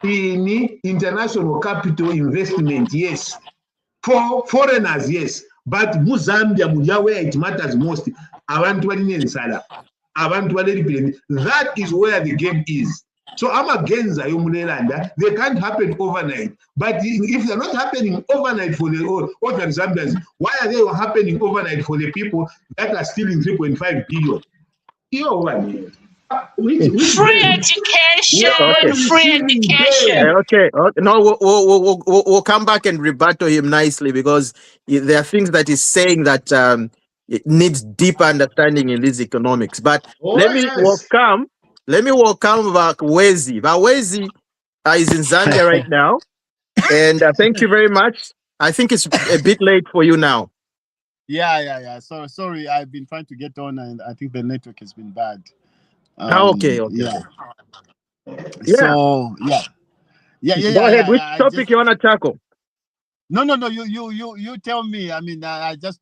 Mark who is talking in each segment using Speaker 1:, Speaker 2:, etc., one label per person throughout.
Speaker 1: in international capital investment, yes. For foreigners, yes. But Zambia, where it matters most, that is where the game is. So I'm against Zayumulelanda. They can't happen overnight. But if they're not happening overnight for the ordinary Zambians, why are they happening overnight for the people that are stealing 3.5 billion?
Speaker 2: Free education, free education.
Speaker 3: Okay. No, we'll come back and rebuttal him nicely, because there are things that he's saying that it needs deeper understanding in this economics. But let me welcome back Wezi. Wezi is in Zambia right now, and thank you very much. I think it's a bit late for you now.
Speaker 4: Yeah. So sorry, I've been trying to get on, and I think the network has been bad.
Speaker 3: Okay.
Speaker 4: Yeah.
Speaker 3: So
Speaker 4: yeah.
Speaker 3: Go ahead. Which topic you want to tackle?
Speaker 4: No. You tell me. I mean, I just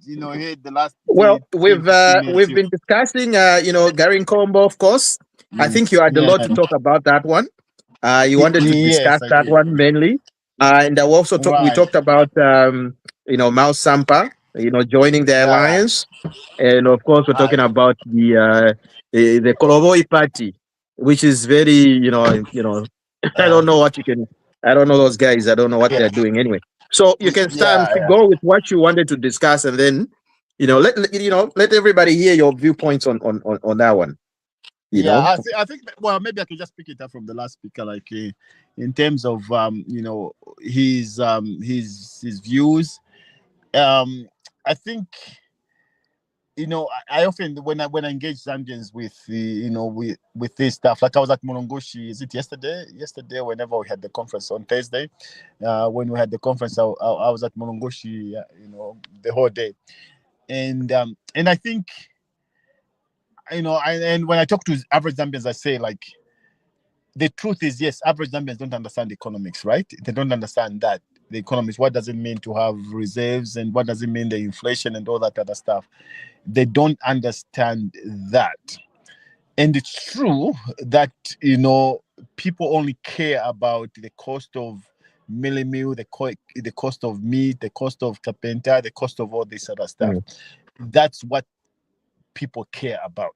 Speaker 4: heard the last.
Speaker 3: Well, we've been discussing Gary Nkombo, of course. I think you had a lot to talk about that one. You wanted to discuss that one mainly, and we also we talked about Mao Sampa, joining the alliance, and of course we're talking about the Koloboi party, which is very I don't know what you can. I don't know those guys. I don't know what they're doing anyway. So you can start go with what you wanted to discuss, and then let everybody hear your viewpoints on that one.
Speaker 4: I think well, maybe I can just pick it up from the last speaker, like in terms of his views. I think I often when I engage Zambians with with this stuff, like I was at Mulongoshi, is it yesterday? Yesterday, whenever we had the conference on Thursday, when we had the conference, I was at Mulongoshi, the whole day, and I think and when I talk to average Zambians, I say, like, the truth is, yes, average Zambians don't understand economics, right? They don't understand that the economics. What does it mean to have reserves, and what does it mean the inflation and all that other stuff? They don't understand that. And it's true that people only care about the cost of milling meal, the cost of meat, the cost of carpenter, the cost of all this other stuff. That's what people care about.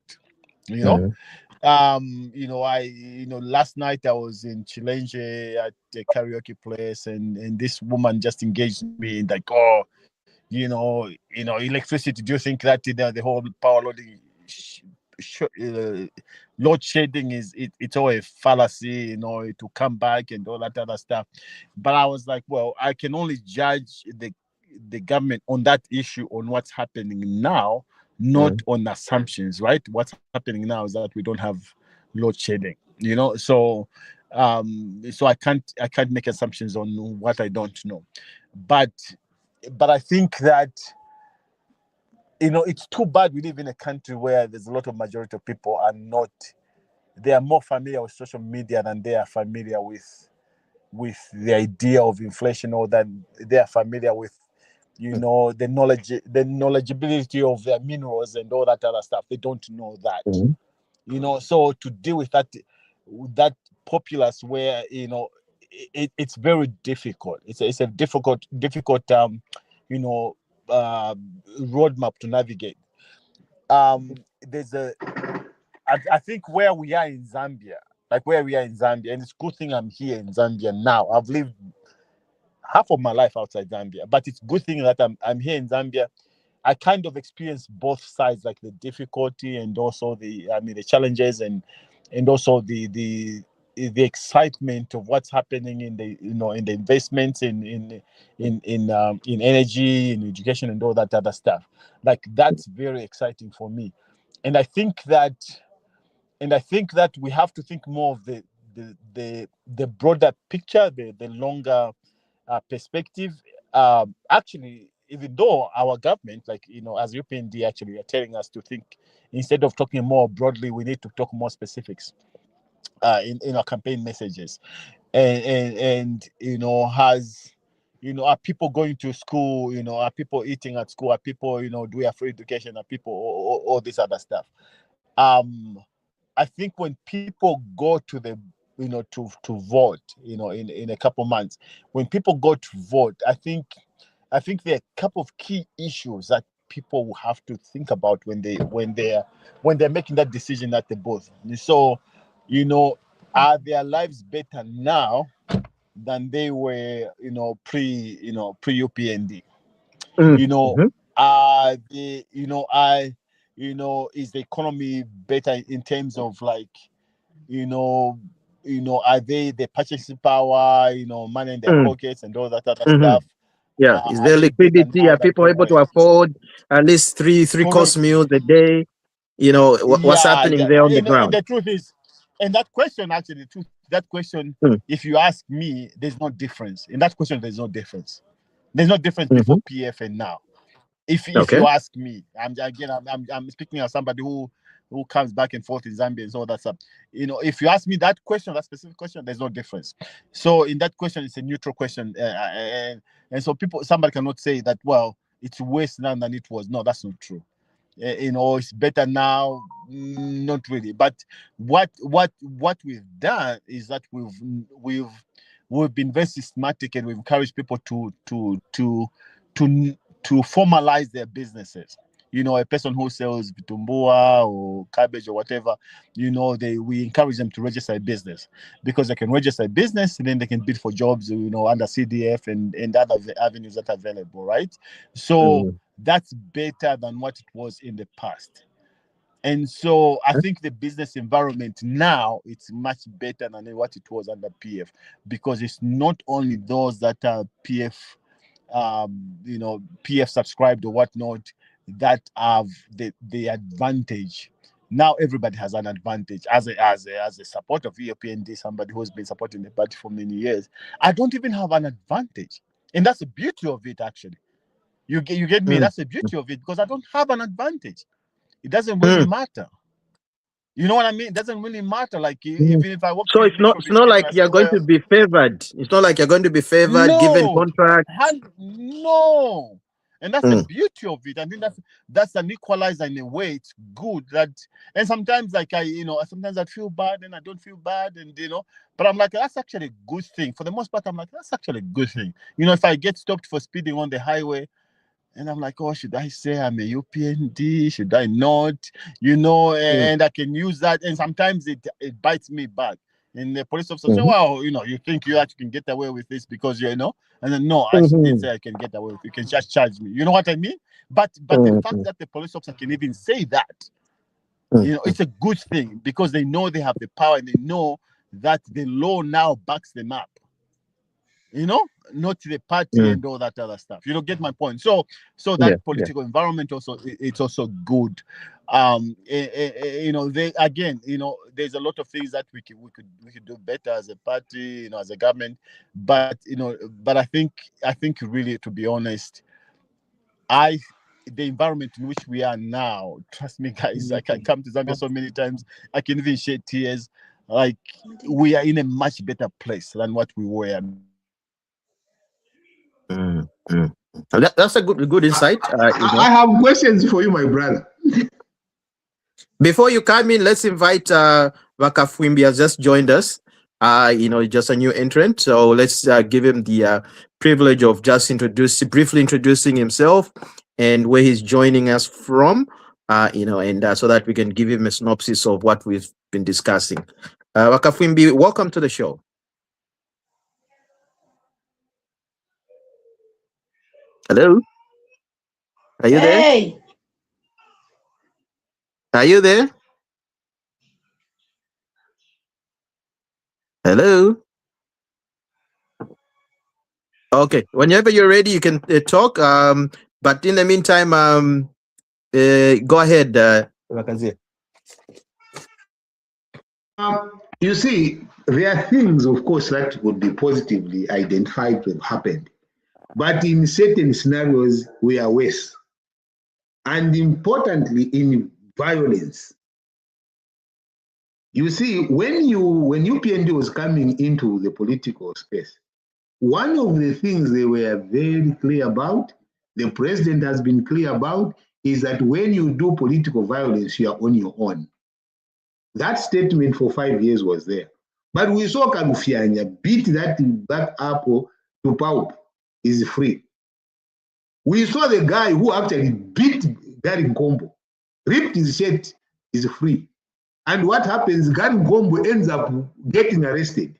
Speaker 4: Last night I was in Chilenge at a karaoke place, and this woman just engaged me in, like, electricity. Do you think that the whole power loading, load shedding it's all a fallacy, to come back and all that other stuff? But I was like, well, I can only judge the government on that issue, on what's happening now, not on assumptions, right? What's happening now is that we don't have load shedding, so I can't make assumptions on what I don't know. But I think that it's too bad we live in a country where there's a lot of majority of people they are more familiar with social media than they are familiar with the idea of inflation, or that they are familiar with the knowledgeability of their minerals and all that other stuff. They don't know that. So to deal with that populace where it's very difficult. It's a difficult roadmap to navigate. I think where we are in Zambia, and it's a good thing I'm here in Zambia now. I've lived half of my life outside Zambia, but it's a good thing that I'm here in Zambia. I kind of experience both sides, like the difficulty and also the challenges, and also the excitement of what's happening in the in the investments in energy, in education, and all that other stuff. Like, that's very exciting for me, and I think that we have to think more of the broader picture, the longer perspective. Actually, even though our government, like, as UPND, actually are telling us to think, instead of talking more broadly, we need to talk more specifics in our campaign messages, and are people going to school? Are people eating at school? Are people, do we have free education? Are people all this other stuff? I think when people go to to vote, in a couple months. When people go to vote, I think there are a couple of key issues that people will have to think about when they're making that decision at the booth. So, are their lives better now than they were, pre UPND? Are they, is the economy better in terms of like, are they the purchasing power, money in their pockets and all that other stuff?
Speaker 3: Yeah, is there liquidity? Are people able to afford at least three course meals a day? What's happening there on the ground?
Speaker 4: And the truth is, and that question actually, that question, if you ask me, there's no difference. In that question, there's no difference. There's no difference before PF and now. If you ask me, I'm speaking as somebody who comes back and forth in Zambia and all that stuff. If you ask me that specific question, there's no difference. So in that question, it's a neutral question, and so somebody cannot say that, well, it's worse now than it was. No, that's not true. It's better now. Not really. But what we've done is that we've been very systematic, and we've encouraged people to formalize their businesses. A person who sells vitumbua or cabbage or whatever, we encourage them to register a business, because they can register a business and then they can bid for jobs, under CDF and other avenues that are available, right? So that's better than what it was in the past. And so I think the business environment now, it's much better than what it was under PF, because it's not only those that are PF, PF subscribed or whatnot, that have the advantage. Now everybody has an advantage. As a supporter of EOPND, somebody who's been supporting the party for many years, I don't even have an advantage, and that's the beauty of it. Actually, you get me. That's the beauty of it, because I don't have an advantage. It doesn't really matter. You know what I mean? It doesn't really matter. Like even if I work.
Speaker 3: So it's not like you're going to be favored. It's not like you're going to be favored, given contract.
Speaker 4: No. And that's the beauty of it. I think that's an equalizer in a way. It's good that, and sometimes sometimes I feel bad and I don't feel bad, and but I'm like, that's actually a good thing. For the most part, I'm like, that's actually a good thing. If I get stopped for speeding on the highway, and I'm like, oh, should I say I'm a UPND? Should I not? And I can use that. And sometimes it bites me back. And the police officer say, well, you think you actually can get away with this because and then no, I didn't say I can get away with it. You can just charge me. You know what I mean? But the fact that the police officer can even say that, it's a good thing, because they know they have the power, and they know that the law now backs them up. Not the party and all that other stuff. Get my point. So that political environment also, it's also good. There's a lot of things that we could do better as a party, as a government. But I think really, to be honest, the environment in which we are now, trust me, guys, I can come to Zambia so many times, I can even shed tears. Like, we are in a much better place than what we were.
Speaker 3: That's a good insight.
Speaker 1: I have questions for you, my brother.
Speaker 3: Before you come in, let's invite Vakafwimbi has just joined us. Just a new entrant. So let's give him the privilege of just briefly introducing himself and where he's joining us from. And so that we can give him a synopsis of what we've been discussing. Vakafwimbi, welcome to the show. Hello? Are you there? Are you there? Hello? Okay. Whenever you're ready, you can talk. But in the meantime, go ahead, Wakazi.
Speaker 1: You see, there are things, of course, that would be positively identified to have happened. But in certain scenarios, we are worse. And importantly, in violence. You see, when UPND was coming into the political space, one of the things they were very clear about, the president has been clear about, is that when you do political violence, you are on your own. That statement for 5 years was there. But we saw Kalufianya beat that back apple to pulp is free. We saw the guy who actually beat Gary Nkombo, ripped his shirt, is free. And what happens, Gary Nkombo ends up getting arrested.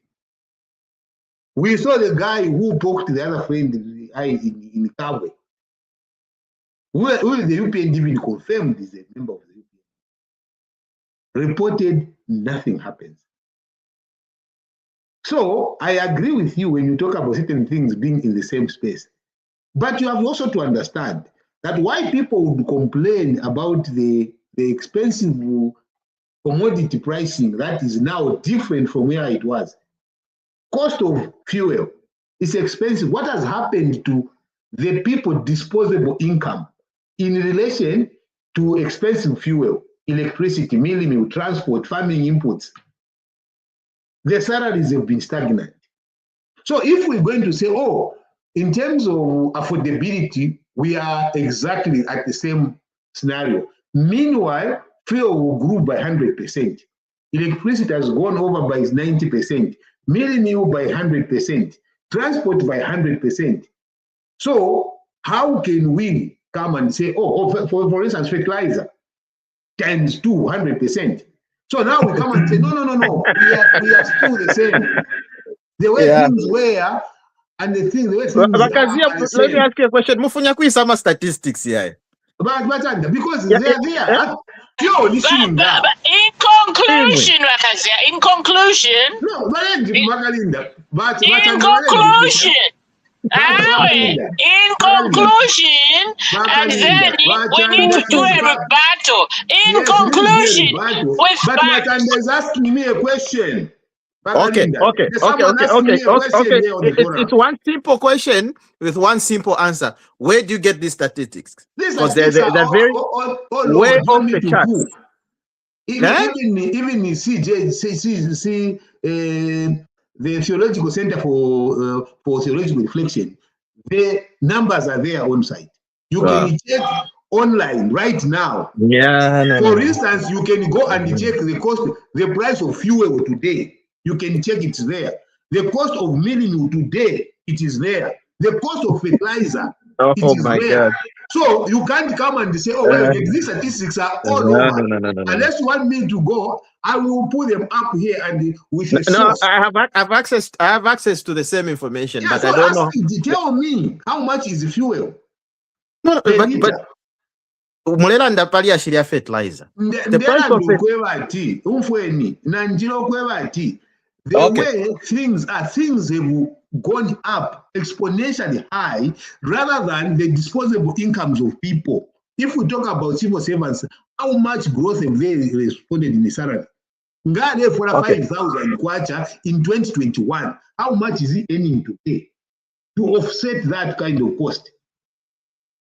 Speaker 1: We saw the guy who poked the other friend in the eye in Kabwe. Who the UPN even confirmed is a member of the UPN. Reported, nothing happens. So I agree with you when you talk about certain things being in the same space. But you have also to understand that why people would complain about the expensive commodity pricing that is now different from where it was. Cost of fuel is expensive. What has happened to the people's disposable income in relation to expensive fuel, electricity, milling, transport, farming inputs? The salaries have been stagnant. So if we're going to say, oh, in terms of affordability, we are exactly at the same scenario. Meanwhile, fuel grew by 100%. Electricity has gone over by 90%. Milling by 100%. Transport by 100%. So how can we come and say, for instance, fertilizer times 200%. So now we come and say, no. We are still the same. The way things were, and the way things are.
Speaker 3: Let me ask you a question. Mufunya kui sama statistics here.
Speaker 1: But because they are there.
Speaker 2: But in conclusion, Wakazia, in conclusion.
Speaker 1: No, but
Speaker 2: in conclusion. In conclusion, and then we need to do a rebuttal. In conclusion, with
Speaker 1: Matanda is asking me a question.
Speaker 3: Okay. It's one simple question with one simple answer. Where do you get these statistics? Because they're very way off the charts.
Speaker 1: Even CJ, the Theological Center for Theological Reflection, the numbers are there on site. You can check online right now. For instance, you can go and check the price of fuel today. You can check it there. The cost of milling today, it is there. The cost of fertilizer, it is there. God. So you can't come and say, these statistics are all over.
Speaker 3: No.
Speaker 1: Unless you want me to go, I will put them up here and with a source.
Speaker 3: I have access to the same information, but so I don't know.
Speaker 1: Tell me how much is the fuel?
Speaker 3: No, but Mulela ndapali ashiria fertilizer. The price of
Speaker 1: the way things have gone up exponentially high rather than the disposable incomes of people. If we talk about civil servants, how much growth have they responded in the salary? Ngade for 5,000 kwacha in 2021. How much is he earning today to offset that kind of cost?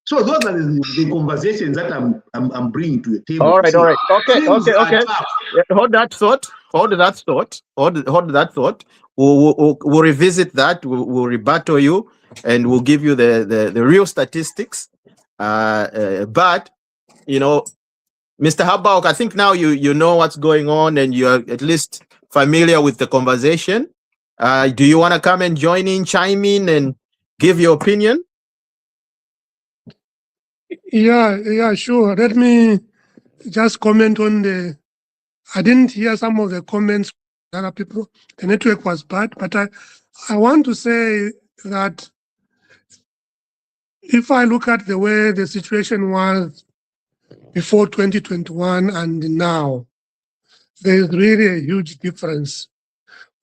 Speaker 1: So those are the conversations that I'm bringing to the table.
Speaker 3: All right. Okay. Hold that thought. We'll revisit that. We'll rebuttal you, and we'll give you the real statistics. But Mr. Habak, I think now you know what's going on, and you're at least familiar with the conversation. Do you want to come and join in, chime in, and give your opinion?
Speaker 5: Yeah, sure. Let me just comment on I didn't hear some of the comments from other people. The network was bad, but I want to say that if I look at the way the situation was before 2021 and now, there's really a huge difference.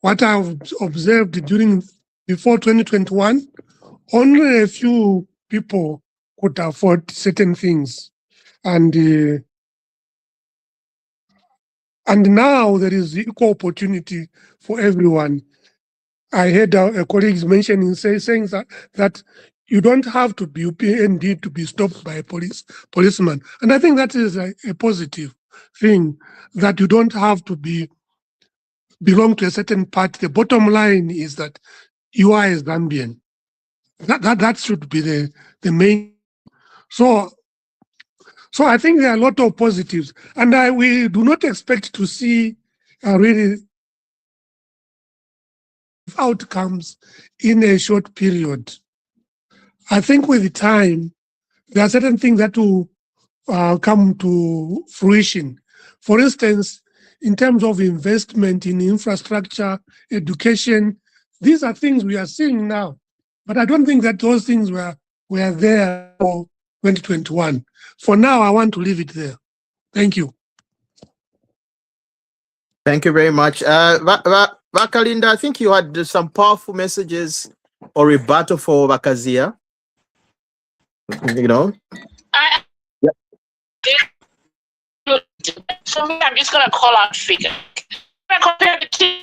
Speaker 5: What I've observed before 2021, only a few people could afford certain things. And now there is equal opportunity for everyone. I heard a colleague mentioning, saying that you don't have to be UPND to be stopped by a policeman. And I think that is a positive thing, that you don't have to belong to a certain party. The bottom line is that you are a Zambian. That should be the main. So I think there are a lot of positives, and we do not expect to see really outcomes in a short period. I think with the time, there are certain things that will come to fruition. For instance, in terms of investment in infrastructure, education, these are things we are seeing now. But I don't think that those things were there for 2021. For now, I want to leave it there. Thank you.
Speaker 3: Thank you very much. Vakalinda, I think you had some powerful messages or rebuttal for Vakazia. You know?
Speaker 2: For me, I'm just going to call out figure. Compare the two.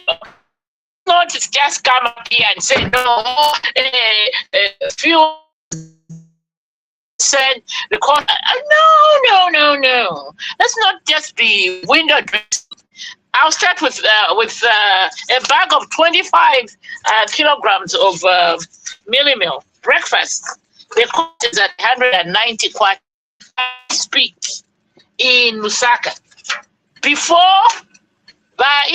Speaker 2: Not to just come up here and say, no, few said the court. No. Let's not just be window dressing. I'll start with a bag of 25 kilograms of mealie meal breakfast. The cost is at 190 kwacha. I speak in Lusaka. Before, by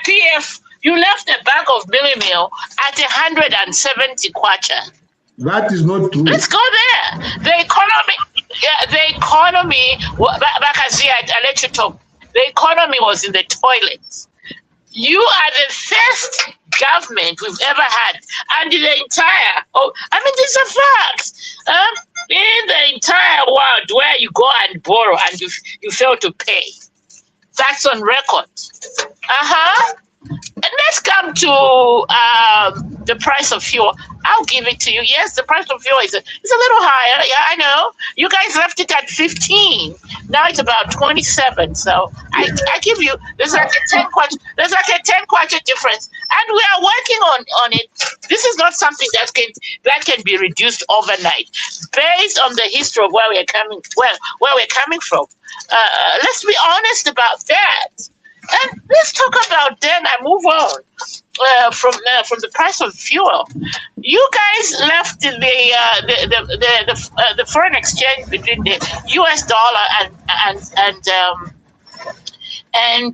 Speaker 2: PF, you left a bag of mealie meal at 170 kwacha.
Speaker 1: That is not true.
Speaker 2: Let's go there. The economy, Bakazia, I'll let you talk. The economy was in the toilets. You are the first government we've ever had, and the entire, these are facts. In the entire world where you go and borrow and you fail to pay. That's on record. And let's come to the price of fuel. I'll give it to you. Yes, the price of fuel is a little higher. Yeah, I know. You guys left it at 15. Now it's about 27. So I give you. There's like a 10 kwacha. There's like a 10 kwacha difference, and we are working on it. This is not something that can be reduced overnight, based on the history of where we're coming from. Let's be honest about that. And let's talk about then I move on from the price of fuel. You guys left the foreign exchange between the US dollar and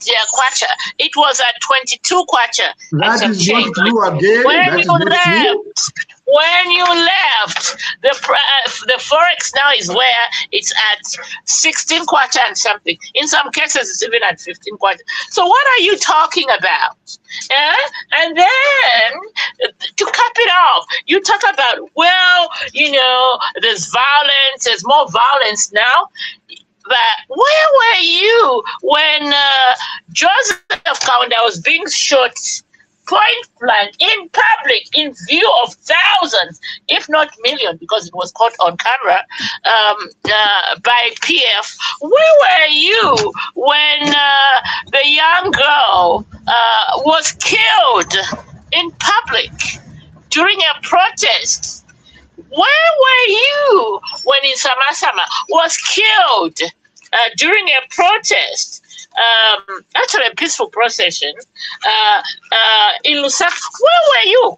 Speaker 2: kwacha. It was at 22 kwacha.
Speaker 1: That is not true again.
Speaker 2: When you left, the forex now is where it's at 16 kwacha and something. In some cases, it's even at 15 kwacha. So what are you talking about? And then, to cap it off, you talk about, there's violence, there's more violence now. But where were you when Joseph Kaunda was being shot point blank in public in view of thousands, if not millions, because it was caught on camera by PF? Where were you when the young girl was killed in public during a protest? Where were you when Insamasama was killed during a protest? Actually a peaceful procession in Lusaka. Where were you?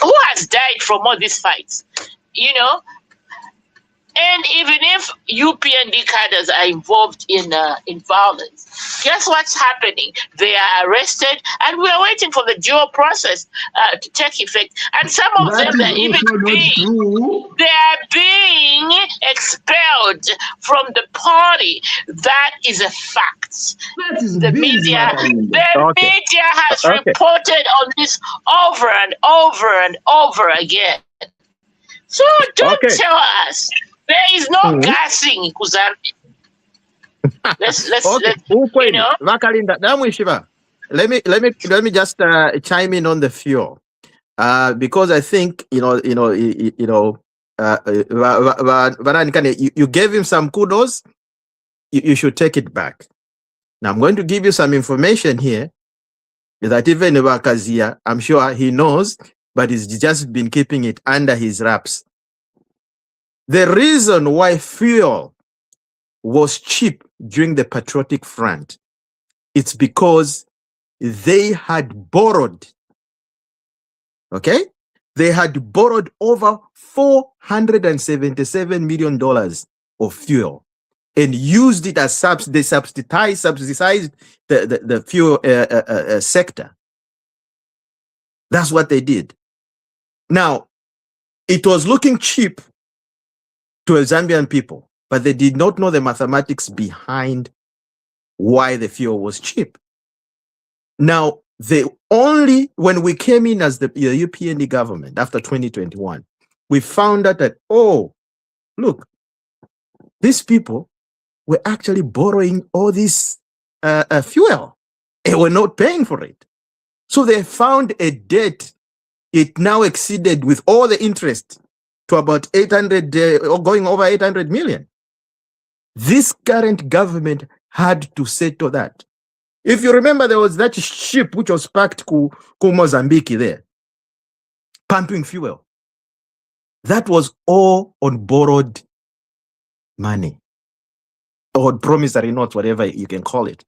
Speaker 2: Who has died from all these fights? And even if UPND cadres are involved in violence, guess what's happening? They are arrested, and we are waiting for the due process to take effect. And some of them are being expelled from the party. That is a fact. The media has reported on this over and over and over again. So don't tell us. There is no gassing, Kuzambi. Let's
Speaker 3: Vakalinda, let me just chime in on the fuel, because I think you gave him some kudos. You should take it back. Now I'm going to give you some information here that even Vakazia, I'm sure he knows, but he's just been keeping it under his wraps. The reason why fuel was cheap during the Patriotic Front, it's because they had borrowed. Okay? They had borrowed over $477 million of fuel. and used it as they subsidized the fuel sector. That's what they did. Now, it was looking cheap to Zambian people, but they did not know the mathematics behind why the fuel was cheap. Now, when we came in as the UPND government after 2021, we found out that, oh, look, these people were actually borrowing all this fuel. They were not paying for it. So they found a debt. It now exceeded with all the interest to about 800 or going over 800 million. This current government had to settle that. If you remember, there was that ship which was parked to Mozambique there, pumping fuel. That was all on borrowed money or promissory notes, whatever you can call it.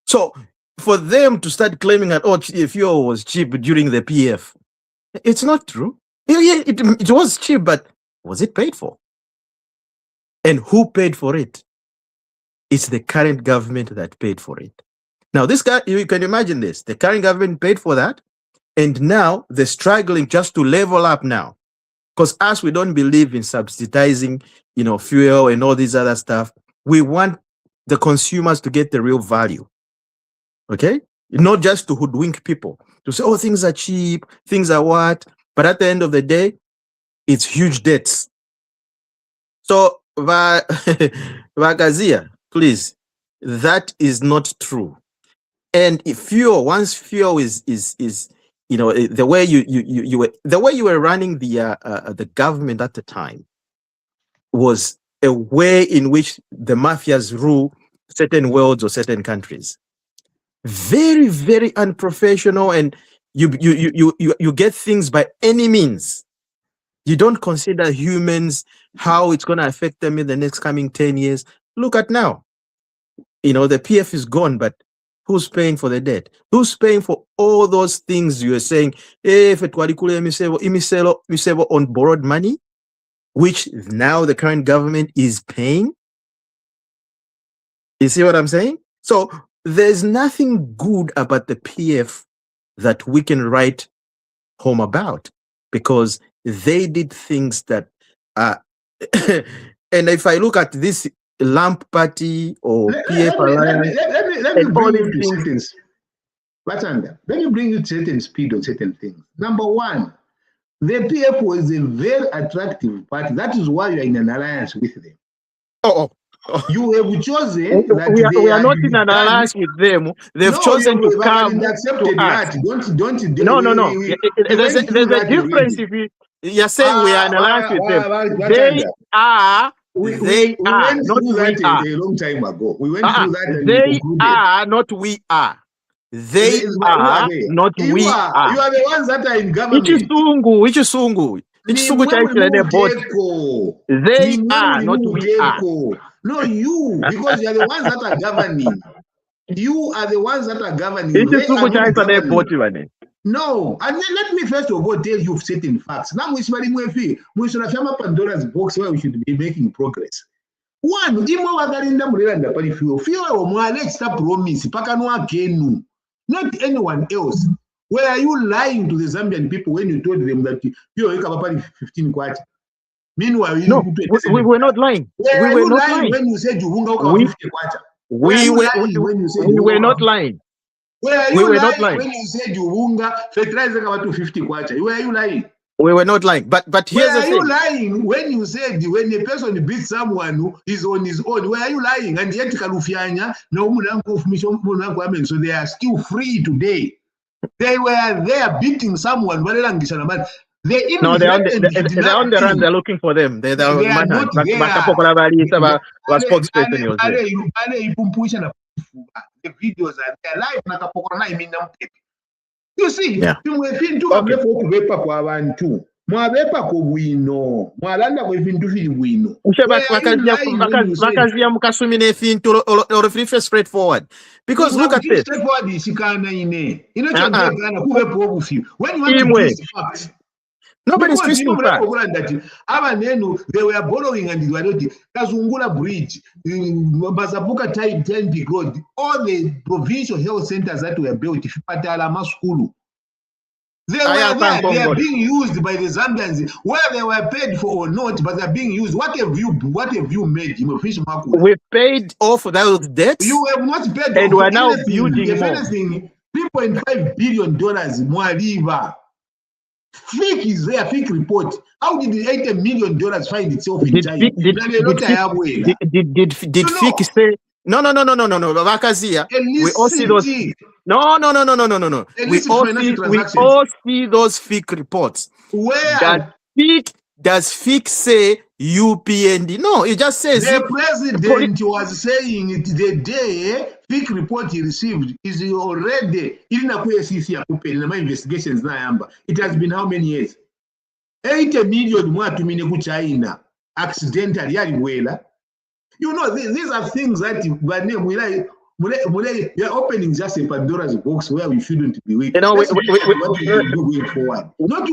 Speaker 3: So for them to start claiming that, oh, fuel was cheap during the PF, it's not true. Yeah, it was cheap, but was it paid for? And who paid for it? It's the current government that paid for it. Now, this guy, you can imagine this. The current government paid for that, and now they're struggling just to level up now. Because us, we don't believe in subsidizing, fuel and all this other stuff. We want the consumers to get the real value. Okay? Not just to hoodwink people. To say, oh, things are cheap, things are what? But at the end of the day, it's huge debts. So, Vagazia, please, that is not true. And if once fuel is the way you were running the government at the time was a way in which the mafias rule certain worlds or certain countries. Very, very unprofessional, and you get things by any means. You don't consider humans, how it's going to affect them in the next coming 10 years. Look at now. The PF is gone, but who's paying for the debt? Who's paying for all those things you are saying? If it on borrowed money, which now the current government is paying. You see what I'm saying? So there's nothing good about the PF that we can write home about, because they did things that and if I look at this LAMP party or PF alliance,
Speaker 1: let me bring you to sentence. Let me bring you to certain speed on certain things. Number one, the PF was a very attractive party. That is why you are in an alliance with them. You have chosen that
Speaker 3: we are not in an alliance with them. They've chosen to come to us. No. There's a difference. If you're saying we are in an alliance with them, they are. They are not we are.
Speaker 1: A long time ago, we went through that.
Speaker 3: They are not we are. They are not we are.
Speaker 1: You are the ones that are in government.
Speaker 3: Which is Sungu. They are not we are.
Speaker 1: No, you, because you are the ones that are governing. You are the ones that are governing. No, and then let me first of all tell you certain facts. Now we should have Pandora's box where we should be making progress. One, not anyone else. Where are you lying to the Zambian people when you told them that you are 15 kwacha? Meanwhile,
Speaker 3: we were not lying.
Speaker 1: We were not lying when you said you were 50 kwacha.
Speaker 3: We were not lying.
Speaker 1: Where are you lying when you said you wunga fertilizer to 50 kwacha? Where are you lying?
Speaker 3: We were not lying. But here's the thing.
Speaker 1: Where are you lying when you said when a person beats someone who is on his own? Where are you lying? And yet Kalufianya, so they are still free today. They were there beating someone.
Speaker 3: They're on the run. They're looking for them. They are not
Speaker 1: there. The videos are there live. You see,
Speaker 3: straightforward. Because look at this.
Speaker 1: When you want to use facts,
Speaker 3: Nobody's twisting that.
Speaker 1: They were borrowing and they were not. Kazungula Bridge, Bazabuka Type 10 Big Road, all the provincial health centers that were built, Patala Maskulu. They are being used by the Zambians, whether they were paid for or not, but they're being used. What have you made?
Speaker 3: We paid off those debts.
Speaker 1: You have not paid
Speaker 3: and
Speaker 1: off
Speaker 3: we're now
Speaker 1: anything.
Speaker 3: building
Speaker 1: If
Speaker 3: more.
Speaker 1: anything, $3.5 billion more river. FIC is there, FIC report. How did the $80 million find itself in China?
Speaker 3: Did FIC say no, Vakazia? We all see those. No. We all see those FIC reports.
Speaker 1: Where
Speaker 3: does FIC say UPND? No, it just says
Speaker 1: the president was saying it the day FIC report he received is already in a investigations now. It has been how many years? 80 million more to China accidentally. You know, these are things that we are opening just a Pandora's box where we shouldn't be waiting.
Speaker 3: You know,
Speaker 1: what we do going forward. Not to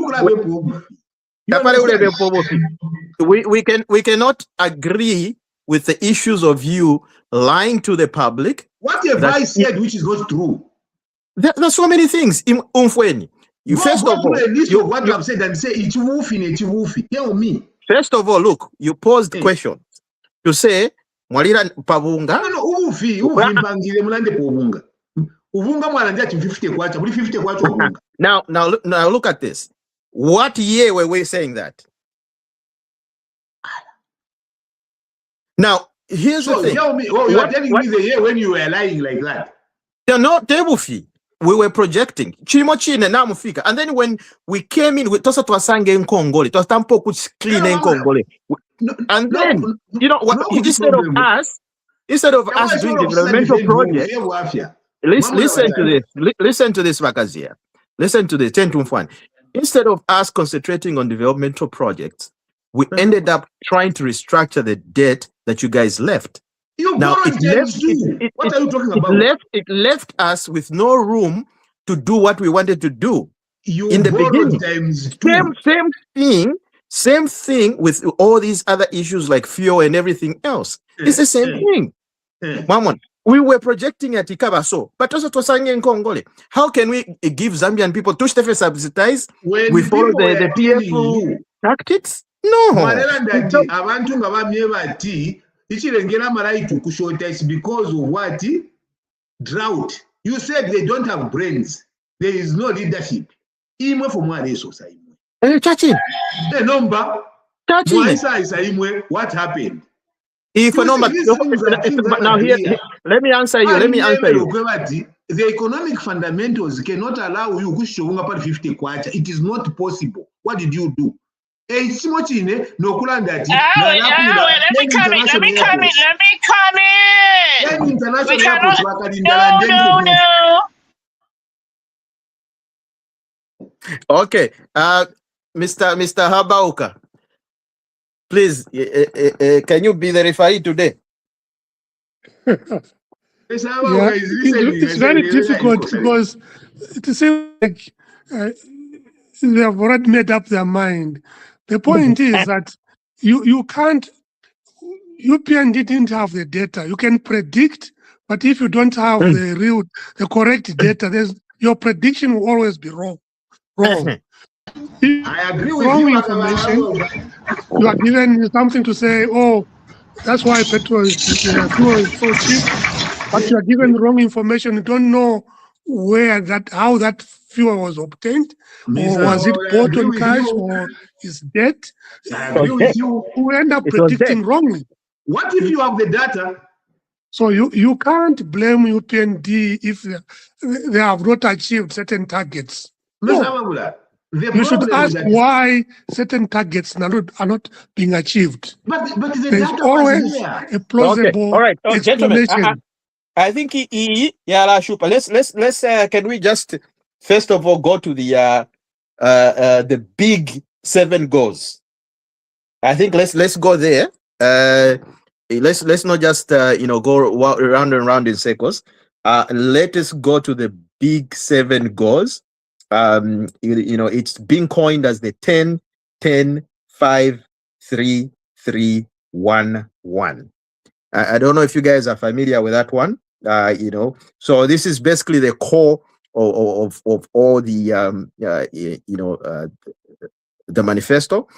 Speaker 3: we cannot agree with the issues of you lying to the public.
Speaker 1: What have I said which is not true?
Speaker 3: There's so many things. You first of all,
Speaker 1: a list of what I've said and say it's woofy. Tell me.
Speaker 3: First of all, look, you posed questions. You say Mwalira Pavunga.
Speaker 1: No, uvufi mpangile mulande povunga. Uvunga mwalande ati 50 kwacha, buli 50 kwacha uvunga.
Speaker 3: Now look at this. What year were we saying that? Now, here's the thing.
Speaker 1: Tell me, you are telling me the year when you were lying like that.
Speaker 3: No, Tebufi. We were projecting. And then when we came in, we tosa twasange in Congole, tostampo kuch clean in Congole. And then, you know what? Instead of us doing developmental projects, listen to this, Vakazia. Listen to this, 10-1. Instead of us concentrating on developmental projects, we ended up trying to restructure the debt that you guys left.
Speaker 1: Now what are you talking about?
Speaker 3: It left us with no room to do what we wanted to do in the beginning. Same thing with all these other issues like fuel and everything else. It's the same thing. Mamon, we were projecting at Ikabaso, but also to Sange and Congole. How can we give Zambian people to subsidize with all the PF tactics? No.
Speaker 1: It's because of what? Drought. You said they don't have brains. There is no leadership. Even from what they society.
Speaker 3: Touching.
Speaker 1: The number.
Speaker 3: Touching.
Speaker 1: What happened?
Speaker 3: If a number. Now here, let me answer you.
Speaker 1: The economic fundamentals cannot allow you to show up 50 kwacha. It is not possible. What did you do? Let me come in.
Speaker 2: No.
Speaker 3: Okay, Mr. Habauka, please, can you be the referee today?
Speaker 5: It's very difficult because it seems like they have already made up their mind. The point is that you can't. UPN didn't have the data. You can predict, but if you don't have the correct data, your prediction will always be wrong.
Speaker 1: I agree with
Speaker 5: wrong
Speaker 1: you.
Speaker 5: Information. You are given something to say, oh, that's why petrol is so cheap. But you are given wrong information. You don't know how that fuel was obtained, or was it bought on cash, or is debt.
Speaker 1: I agree with you.
Speaker 5: You end up predicting wrongly.
Speaker 1: What if you have the data?
Speaker 5: So you can't blame UPND if they have not achieved certain targets. No. You should ask why certain targets are not being achieved.
Speaker 1: But the
Speaker 5: there's always a plausible explanation.
Speaker 3: I think let's can we just first of all go to the big 7 goals. I think let's go there. Let's not just go round and round in circles. Let us go to the big 7 goals it's being coined as the 10-10-5-3-3-1-1. I don't know if you guys are familiar with that one. So this is basically the core of all the the manifesto,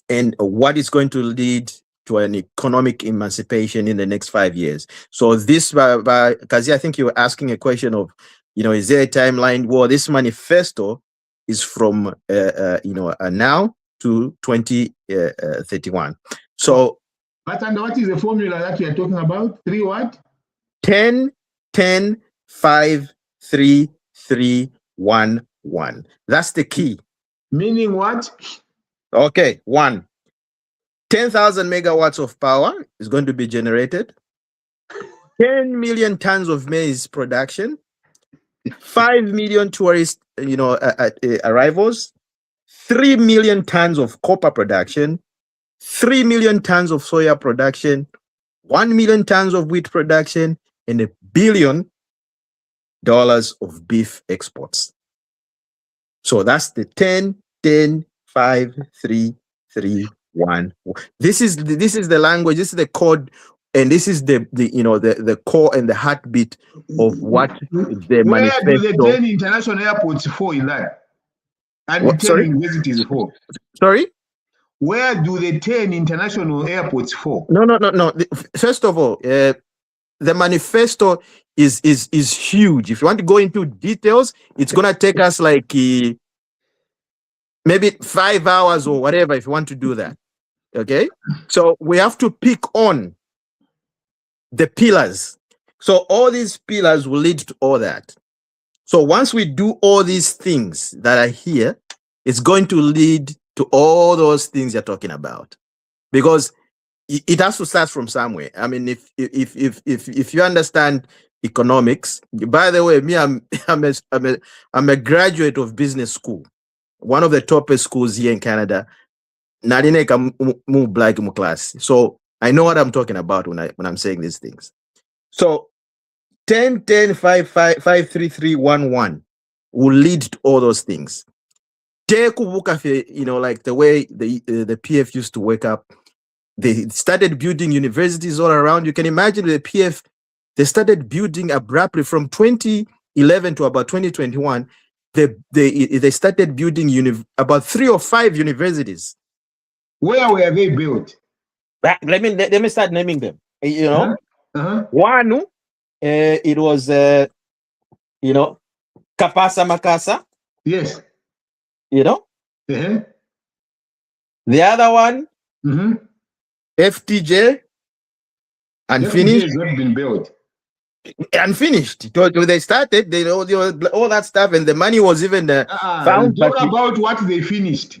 Speaker 3: and what is going to lead to an economic emancipation in the next 5 years. So this, Kazi, I think you were asking a question of, is there a timeline? Well, this manifesto is from now to 2031. So,
Speaker 1: but and what is the formula that you are talking about? 3 what?
Speaker 3: 10-10-5-3-3-1-1. That's the key.
Speaker 1: Meaning what?
Speaker 3: Okay, 1. 10,000 megawatts of power is going to be generated. 10 million tons of maize production. 5 million tourist, arrivals. 3 million tons of copper production. 3 million tons of soya production. 1 million tons of wheat production, and $1 billion of beef exports. So that's the 10-10-5-3-3-1. This is the language, this is the code, and this is the core and the heartbeat of what the manifesto.
Speaker 1: Where do the 10 international airports fall in that? And the 10 universities fall?
Speaker 3: Sorry?
Speaker 1: Where do the 10 international airports fall?
Speaker 3: No. First of all, the manifesto is huge. If you want to go into details, it's gonna take us like maybe 5 hours or whatever if you want to do that. Okay, so we have to pick on the pillars. So all these pillars will lead to all that. So once we do all these things that are here, it's going to lead to all those things you're talking about, because it has to start from somewhere. I mean, if you understand economics, by the way, me, I'm a graduate of business school, one of the toppest schools here in Canada. Class. So I know what I'm talking about when I'm saying these things. So 10-10-5-5-3-3-1-1 will lead to all those things. Like the way the PF used to wake up, they started building universities all around. You can imagine the PF, they started building abruptly from 2011 to about 2021. They started building about 3 or 5 universities.
Speaker 1: Where were they built?
Speaker 3: Let me start naming them. One, it was Kapasa Makasa.
Speaker 1: Yes.
Speaker 3: The other one, FTJ, unfinished.
Speaker 1: FTJ has not been built.
Speaker 3: Unfinished. They started, all that stuff, and the money was even found.
Speaker 1: Talk about what they finished.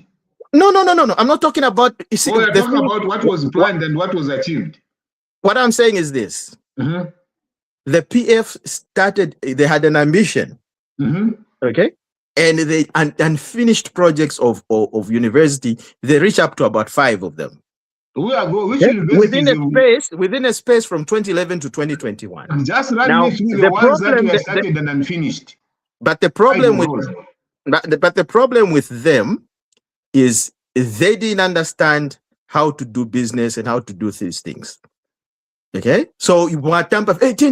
Speaker 3: No. I'm not talking about.
Speaker 1: We're talking about what was planned and what was achieved.
Speaker 3: What I'm saying is this: the PF started. They had an ambition, okay, and they unfinished projects of university. They reach up to about 5 of them. Within a space from 2011 to 2021.
Speaker 1: Just run me through the ones that were started and unfinished.
Speaker 3: But the problem with them is they didn't understand how to do business and how to do these things. Okay, so you want to FDJ,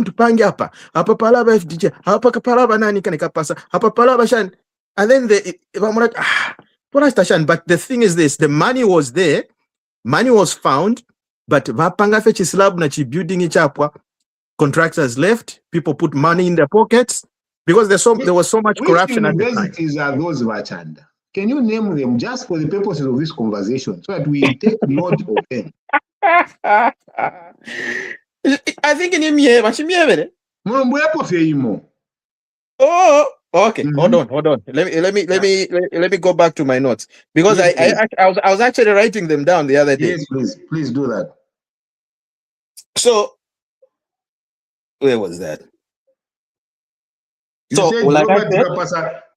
Speaker 3: and then but the thing is this: the money was there, money was found, but building contractors left, people put money in their pockets because there was so much corruption at the time. Which
Speaker 1: universities are those, Vachanda? Can you name them just for the purposes of this conversation so that we take note of them?
Speaker 3: I think in him, oh, okay. Hold on. Let me go back to my notes, because I was actually writing them down the other day.
Speaker 1: Yes, please do that.
Speaker 3: So where was that?
Speaker 1: You said like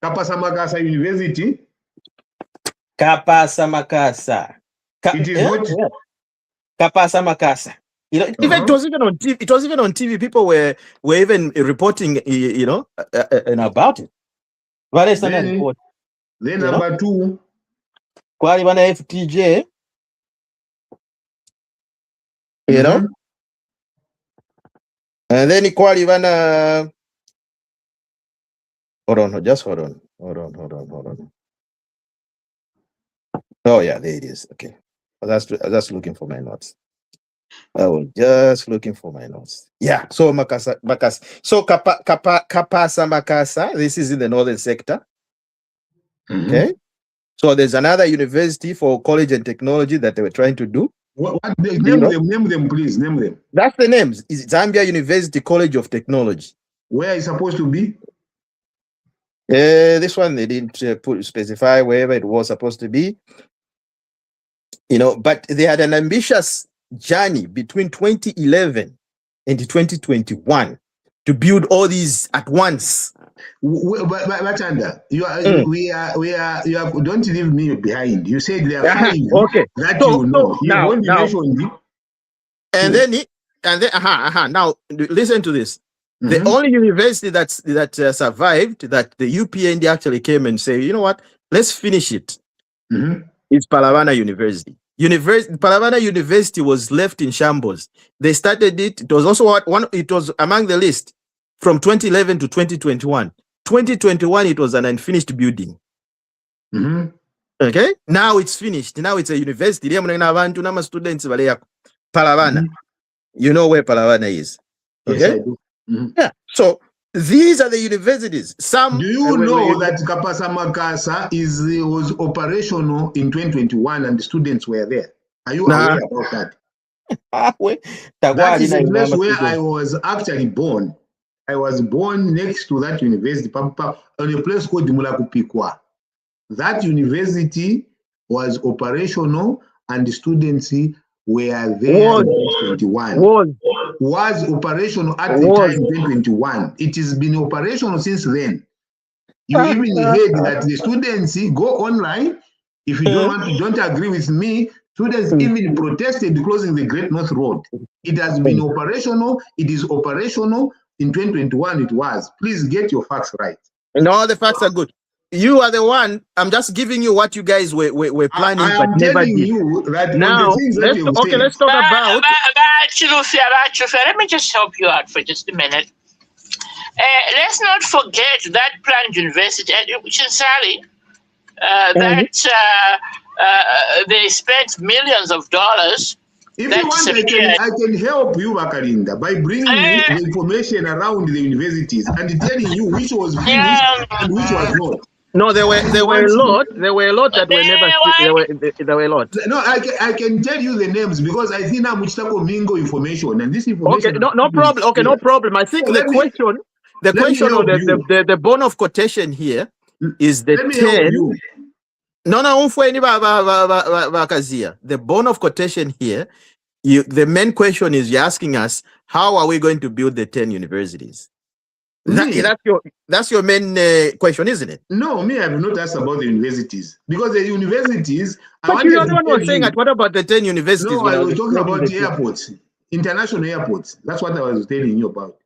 Speaker 1: Kapasa Makasa University.
Speaker 3: Kapasa Makasa.
Speaker 1: It is not
Speaker 3: Kapasa Makasa. Even it was even on TV. It was even on TV. People were even reporting, about it.
Speaker 1: Then number 2.
Speaker 3: Kwali bana FTJ. You know? And then equally bana. Hold on. Oh yeah, there it is. Okay. That's looking for my notes. I was just looking for my notes. Yeah. So Makasa. So Kapasa Makasa. This is in the northern sector. Okay. So there's another university for college and technology that they were trying to do.
Speaker 1: Name them, please. Name them.
Speaker 3: That's the names. It's Zambia University College of Technology.
Speaker 1: Where is supposed to be?
Speaker 3: This one they didn't specify wherever it was supposed to be. You know, but they had an ambitious journey between 2011 and 2021 to build all these at once.
Speaker 1: But you don't leave me behind. You said they are fine.
Speaker 3: Okay.
Speaker 1: That now.
Speaker 3: Now listen to this. The only university that survived, that the UPND actually came and say, you know what, let's finish it. It's Palavana University. Palavana University was left in shambles. They started it. It was also it was among the list from 2011 to 2021. 2021, it was an unfinished building. Okay, now it's finished. Now it's a university. Students Palavana. You know where Palavana is. Okay.
Speaker 1: Yes, I do.
Speaker 3: Yeah. So these are the universities. Some.
Speaker 1: Do you know that Kapasa Makasa was operational in 2021 and the students were there? Are you aware about that? That is the place where I was actually born. I was born next to that university, on a place called Dimulakupikwa. That university was operational and the students were there in 2021. Was operational at the time in 2021. It has been operational since then. You even heard that the students go online. If you don't agree with me, students even protested closing the Great North Road. It has been operational. It is operational. In 2021 it was. Please get your facts right.
Speaker 3: No, the facts are good. You are the one. I'm just giving you what you guys were planning, but never did.
Speaker 1: You that
Speaker 3: now, let's talk about.
Speaker 2: Let me just help you out for just a minute. Let's not forget that planned university at Chinsali, they spent millions of dollars.
Speaker 1: If you want, I can help you, Bakarinda, by bringing the information around the universities and telling you which was finished and which was not.
Speaker 3: No, there were a lot. There were a lot that were never. There were a lot.
Speaker 1: No, I can tell you the names because I think I'm mingo information and this information.
Speaker 3: Okay, no problem. Okay, no problem. I think the question or the bone of quotation here is the 10. No, the bone of quotation here. The main question is you're asking us, how are we going to build the 10 universities? That's your main question, isn't it?
Speaker 1: No, me, I have not asked about the universities because the universities.
Speaker 3: But you are the one who was saying that. What about the 10 universities?
Speaker 1: No, I was talking about the airports, international airports. That's what I was telling you about.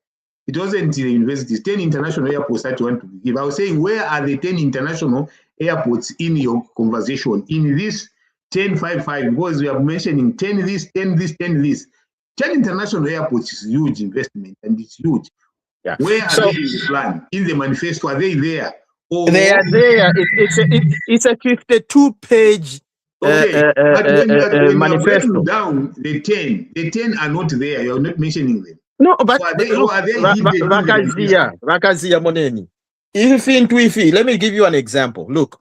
Speaker 1: It wasn't the universities. 10 international airports that you want to give. I was saying, where are the 10 international airports in your conversation? In this 10-5-5, because we are mentioning 10 this, 10 this, 10 this. 10 international airports is huge investment and it's huge.
Speaker 3: Yeah.
Speaker 1: Where are they in the plan? In the manifesto, are they there?
Speaker 3: They are there. It's a 52-page manifesto.
Speaker 1: Down the 10 are not there. You're not mentioning them.
Speaker 3: No, but Rakazia Moneni. Let me give you an example. Look,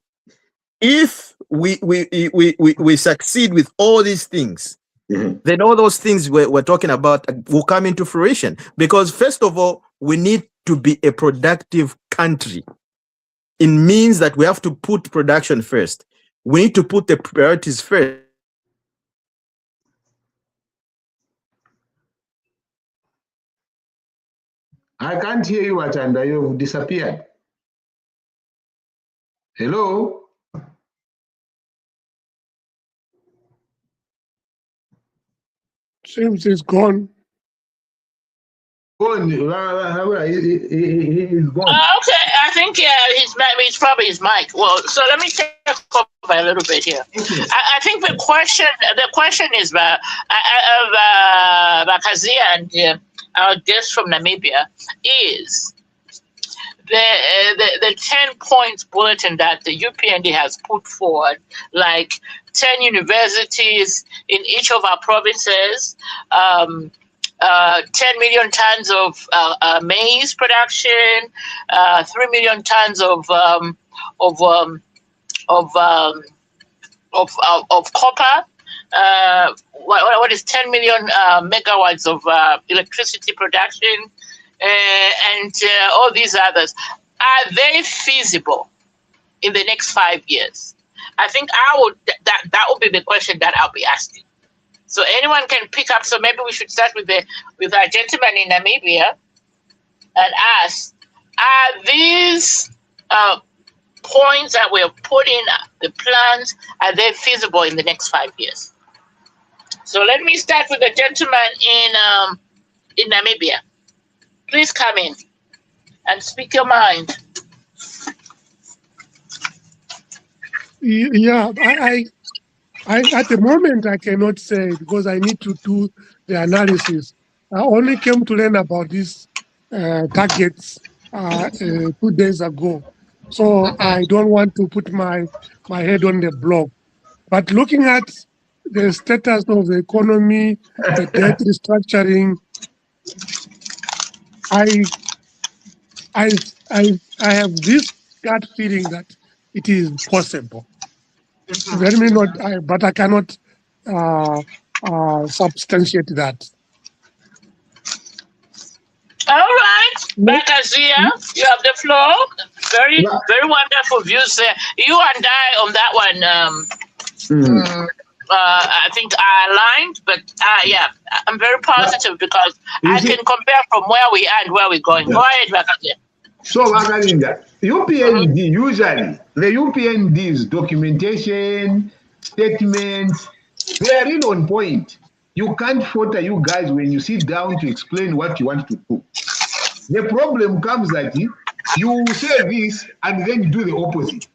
Speaker 3: if we succeed with all these things, then all those things we're talking about will come into fruition. Because first of all, we need to be a productive country. It means that we have to put production first. We need to put the priorities first.
Speaker 1: I can't hear you, Achanda. You've disappeared. Hello?
Speaker 5: Seems he's gone.
Speaker 1: He's gone.
Speaker 2: Okay, I I think it's probably his mic. Well, so let me take over a little bit here. I think the question is Kazia and our guest from Namibia is the 10 points bulletin that the UPND has put forward, like 10 universities in each of our provinces, 10 million tons of maize production, 3 million tons of copper. What is 10 million megawatts of electricity production, and all these others. Are they feasible in the next 5 years? I think that would be the question that I'll be asking. So anyone can pick up. So maybe we should start with our gentleman in Namibia and ask: are these points that we're putting, the plans, are they feasible in the next 5 years? So let me start with the gentleman in Namibia. Please come in and speak your mind.
Speaker 5: Yeah, I at the moment I cannot say because I need to do the analysis. I only came to learn about these targets 2 days ago, so I don't want to put my head on the block. But looking at the status of the economy, the debt restructuring, I have this gut feeling that it is possible. Let me not, but I cannot substantiate that.
Speaker 2: All right, Bakazia, you have the floor. Very wonderful views there. You and I on that one. I think are aligned, but yeah, I'm very positive because I can compare from where we are and where we're going. Go ahead, Bakazia.
Speaker 1: So, Magalinda, UPND, usually, the UPND's documentation, statements, they are in on point. You can't falter you guys when you sit down to explain what you want to do. The problem comes that you say this and then you do the opposite.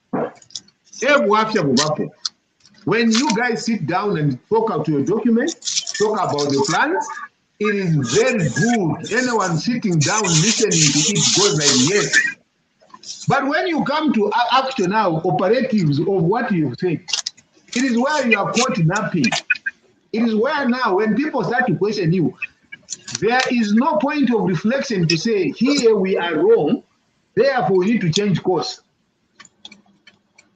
Speaker 1: When you guys sit down and talk out your document, talk about the plans, it is very good. Anyone sitting down listening to it goes like, yes. But when you come to action now, operatives of what you've said, it is where you are caught napping. It is where now, when people start to question you, there is no point of reflection to say, here we are wrong, therefore we need to change course.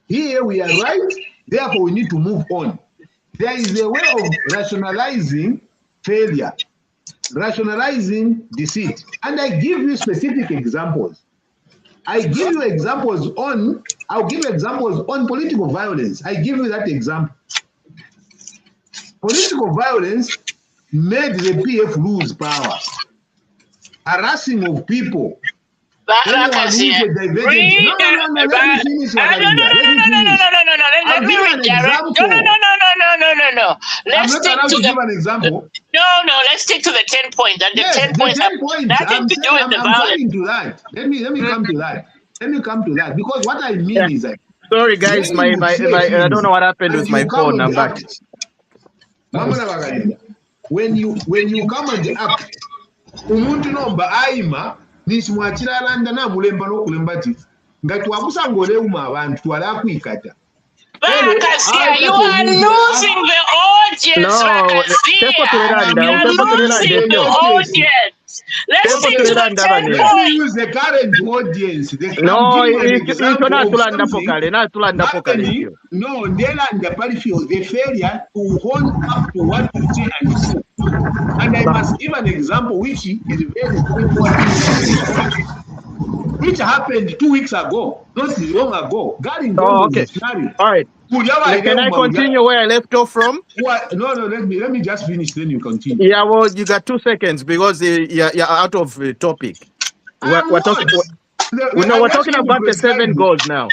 Speaker 1: Here we are right, therefore we need to move on. There is a way of rationalizing failure, rationalizing deceit. And I give you specific examples. I'll give you examples on political violence. I give you that example. Political violence made the PF lose power. Harassing of people.
Speaker 2: Let me read Let's stick to an example. Let's stick to the 10 points. And the 10 points have nothing to do with the violence.
Speaker 1: Let me come to that. Let me come to that. Because what I mean is that.
Speaker 3: Sorry guys, my I don't know what happened with my phone. I'm back.
Speaker 1: When you come and act, umuntu nomba aima nisimwachira landa na mulemba nokulembati ngati wakusangole uma abantu twala kwikata.
Speaker 2: You are losing the audience. You are losing the audience. Let's stick to the 10 points.
Speaker 1: Use the current audience.
Speaker 3: No, it's not
Speaker 1: No, the failure to hold up to what you say and say. And I must give an example which is very important, which happened 2 weeks ago, not long ago.
Speaker 3: Okay. All right. Can I continue where I left off from?
Speaker 1: No, let me just finish, then you continue.
Speaker 3: Yeah, well, you got 2 seconds because you're out of the topic. We're talking about the 7 goals now.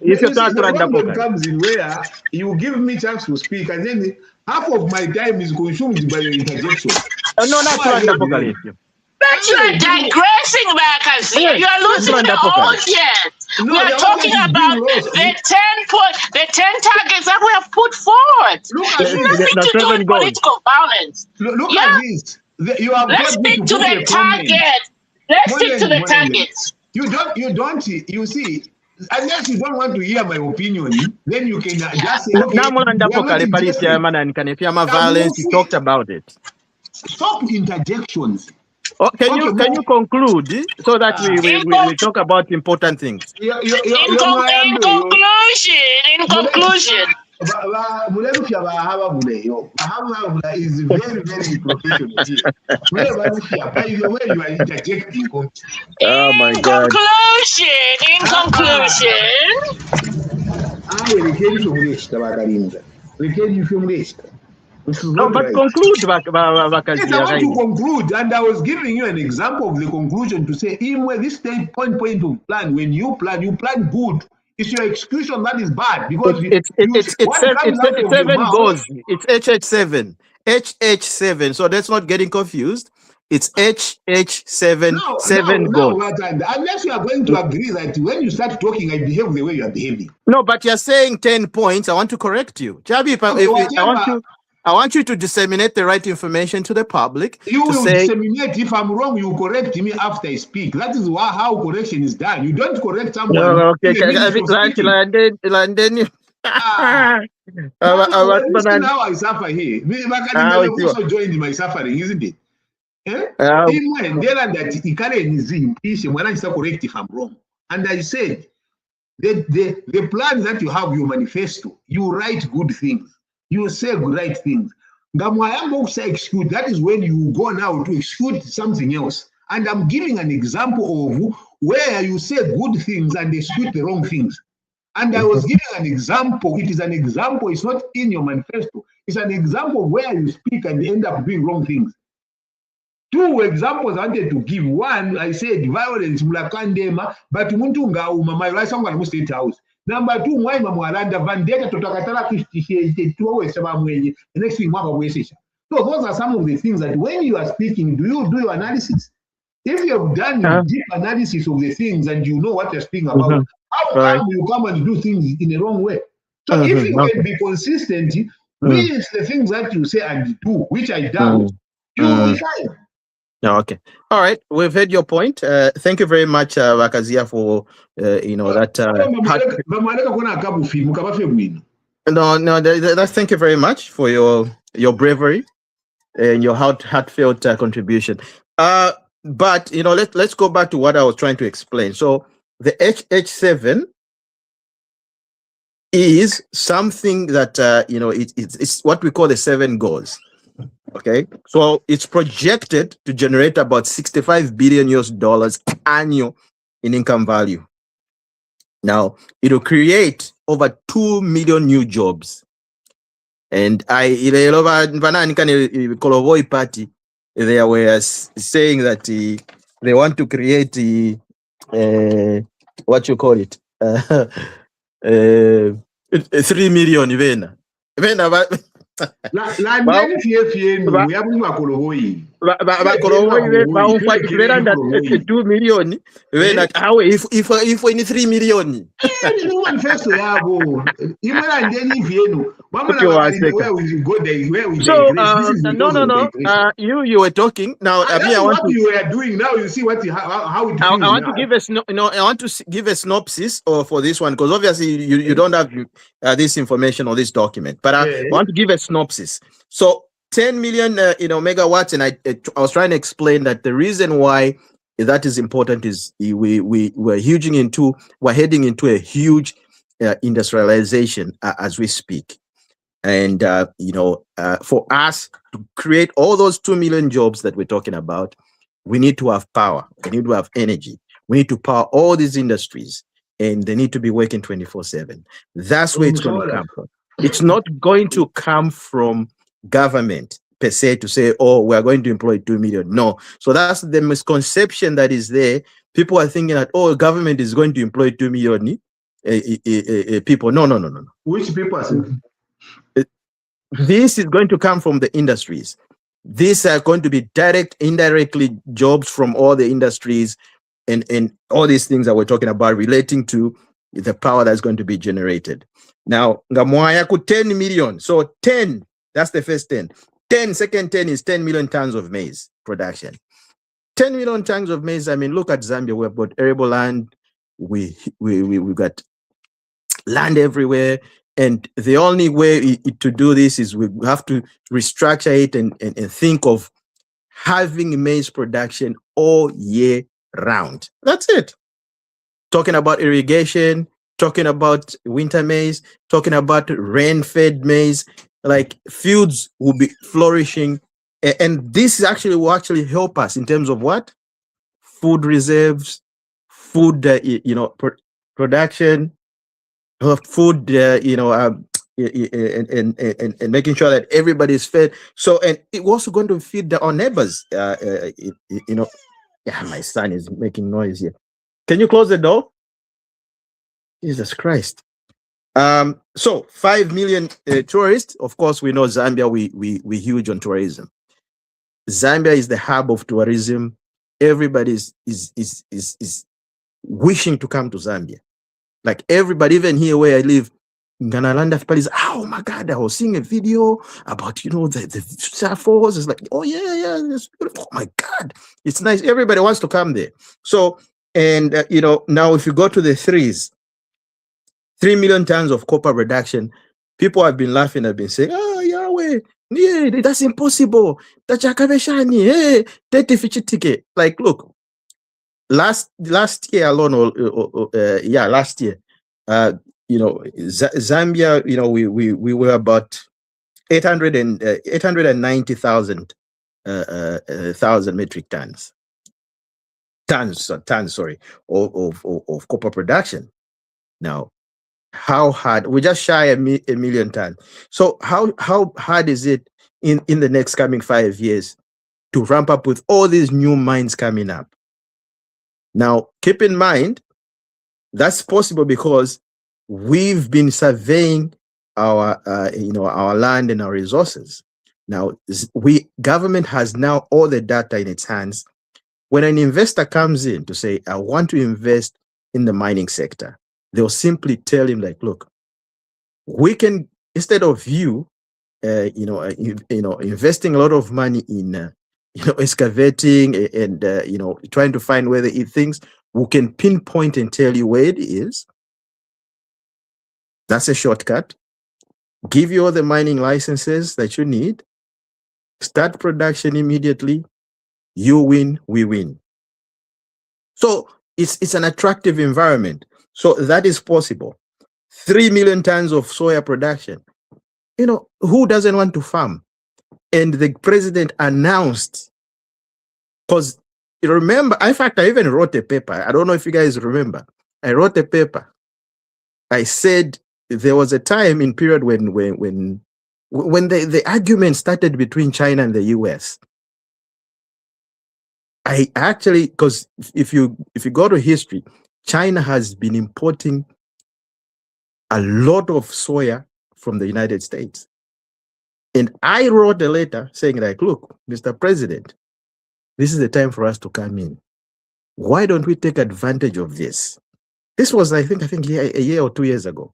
Speaker 3: If you start to run
Speaker 1: the comes in where you give me chance to speak, and then half of my time is consumed by your interjection.
Speaker 3: No, not to run the
Speaker 2: But you are digressing, Bakazia. You are losing the audience.
Speaker 1: No,
Speaker 2: we are talking about the 10 targets that we have put forward.
Speaker 1: Look at
Speaker 2: nothing to do with political violence.
Speaker 1: Look at this.
Speaker 2: Let's stick to the target. Let's stick to the targets.
Speaker 1: You see, unless you don't want to hear my opinion, then you can just say, okay,
Speaker 3: violence, you talked about it.
Speaker 1: Stop interjections.
Speaker 3: Oh, can you conclude so that we talk about important things?
Speaker 2: In conclusion.
Speaker 1: Is very, very professional here. By the way, you are interjecting.
Speaker 2: Oh my God. In
Speaker 1: conclusion.
Speaker 3: No, but conclude.
Speaker 1: Yes, I want to conclude, and I was giving you an example of the conclusion to say, in this point of plan, when you plan good. It's your execution that is bad because
Speaker 3: it's 7 goals. It's HH7. HH7. So that's not getting confused. It's HH7. Goals.
Speaker 1: Unless you are going to agree that when you start talking, I behave the way you are behaving.
Speaker 3: No, but you're saying 10 points. I want to correct you, Jabi. I want you to disseminate the right information to the public.
Speaker 1: You will disseminate. If I'm wrong, you correct me after I speak. That is how correction is done. You don't correct someone.
Speaker 3: No, okay.
Speaker 1: Listen how I suffer here. Also joined in my suffering, isn't it? Correct if I'm wrong. And I said, the plans that you have, your manifesto, you write good things. You say right things. That is when you go now to execute something else. And I'm giving an example of where you say good things and execute the wrong things. And I was giving an example. It is an example. It's not in your manifesto. It's an example of where you speak and end up doing wrong things. 2 examples I wanted to give. One, I said violence, mulakandema, but muntunga my rights on State House. Number 2, why Mamwalanda Vandetta to Takatara 58 the next thing. So those are some of the things that when you are speaking, do your analysis? If you have done deep analysis of the things and you know what you're speaking about, how come you come and do things in the wrong way? So if you can be consistent with the things that you say and do, which I doubt, you will be fine.
Speaker 3: Okay. All right. We've heard your point. Thank you very much, Wakazia, for that. Thank you very much for your bravery and your heartfelt contribution. But let's go back to what I was trying to explain. So the HH7 is something that it's what we call the 7 goals. Okay, so it's projected to generate about $65 billion annual in income value. Now, it will create over 2 million new jobs. And party, they were saying that they want to create what you call it, 3 million even.
Speaker 1: Landeni fiefie yabu makolohoi.
Speaker 3: Bakolohoi 2 million. How if we 3 million?
Speaker 1: Manifesto yabo. Landeni fienu.
Speaker 3: So no. You were talking now. I want
Speaker 1: what you were doing now. You see what how it.
Speaker 3: I want to give I want to give a synopsis for this one because obviously you don't have this information or this document. But I want to give a synopsis. So 10 million megawatts, and I was trying to explain that the reason why that is important is we're heading into a huge industrialization as we speak. And for us to create all those 2 million jobs that we're talking about, we need to have power, we need to have energy, we need to power all these industries, and they need to be working 24/7. That's where it's going to come from. It's not going to come from government per se to say, oh, we're going to employ 2 million. No. So that's the misconception that is there. People are thinking that, oh, government is going to employ 2 million people. No.
Speaker 1: Which people are saying?
Speaker 3: This is going to come from the industries. These are going to be direct, indirectly jobs from all the industries and all these things that we're talking about relating to the power that's going to be generated. Now, Ngamwaya ku 10 million. So 10, that's the first 10. 10, second 10 is 10 million tons of maize production. 10 million tons of maize. I mean, look at Zambia. We've got arable land. We've got land everywhere. And the only way to do this is we have to restructure it and think of having maize production all year round. That's it. Talking about irrigation, talking about winter maize, talking about rain-fed maize, like fields will be flourishing. And this actually will actually help us in terms of what? Food reserves, food, production, food, and making sure that everybody is fed. So, and it's also going to feed our neighbors. Yeah, my son is making noise here. Can you close the door? Jesus Christ. So 5 million tourists. Of course, we know Zambia, we huge on tourism. Zambia is the hub of tourism. Everybody is wishing to come to Zambia. Like everybody, even here where I live, Ganalanda, everybody's, oh my God, I was seeing a video about, the Falls. It's like, oh yeah, it's beautiful. Oh my God, it's nice. Everybody wants to come there. So, and now if you go to the 3 million tons of copper production, people have been laughing, have been saying, oh, Yahweh, yeah, that's impossible. That's Jakabeshani, hey, ticket. Like, look, last year alone, last year, Zambia, we were about 890,000 metric tons, sorry, of copper production. Now, how hard? We just shy a million tons. So how hard is it in the next coming 5 years to ramp up with all these new mines coming up? Now, keep in mind, that's possible because we've been surveying our land and our resources. Now, government has now all the data in its hands. When an investor comes in to say, I want to invest in the mining sector, they'll simply tell him, like, look, we can, instead of you, investing a lot of money in, excavating and, trying to find where they eat things, we can pinpoint and tell you where it is. That's a shortcut. Give you all the mining licenses that you need. Start production immediately. You win, we win. So it's an attractive environment. So that is possible. 3 million tons of soya production. Who doesn't want to farm? And the president announced, because remember, in fact, I even wrote a paper. I don't know if you guys remember. I wrote a paper. I said there was a time in period when the argument started between China and the US. I actually, because if you go to history, China has been importing a lot of soya from the United States. And I wrote a letter saying, like, look, Mr. President, this is the time for us to come in. Why don't we take advantage of this? This was, I think a year or 2 years ago.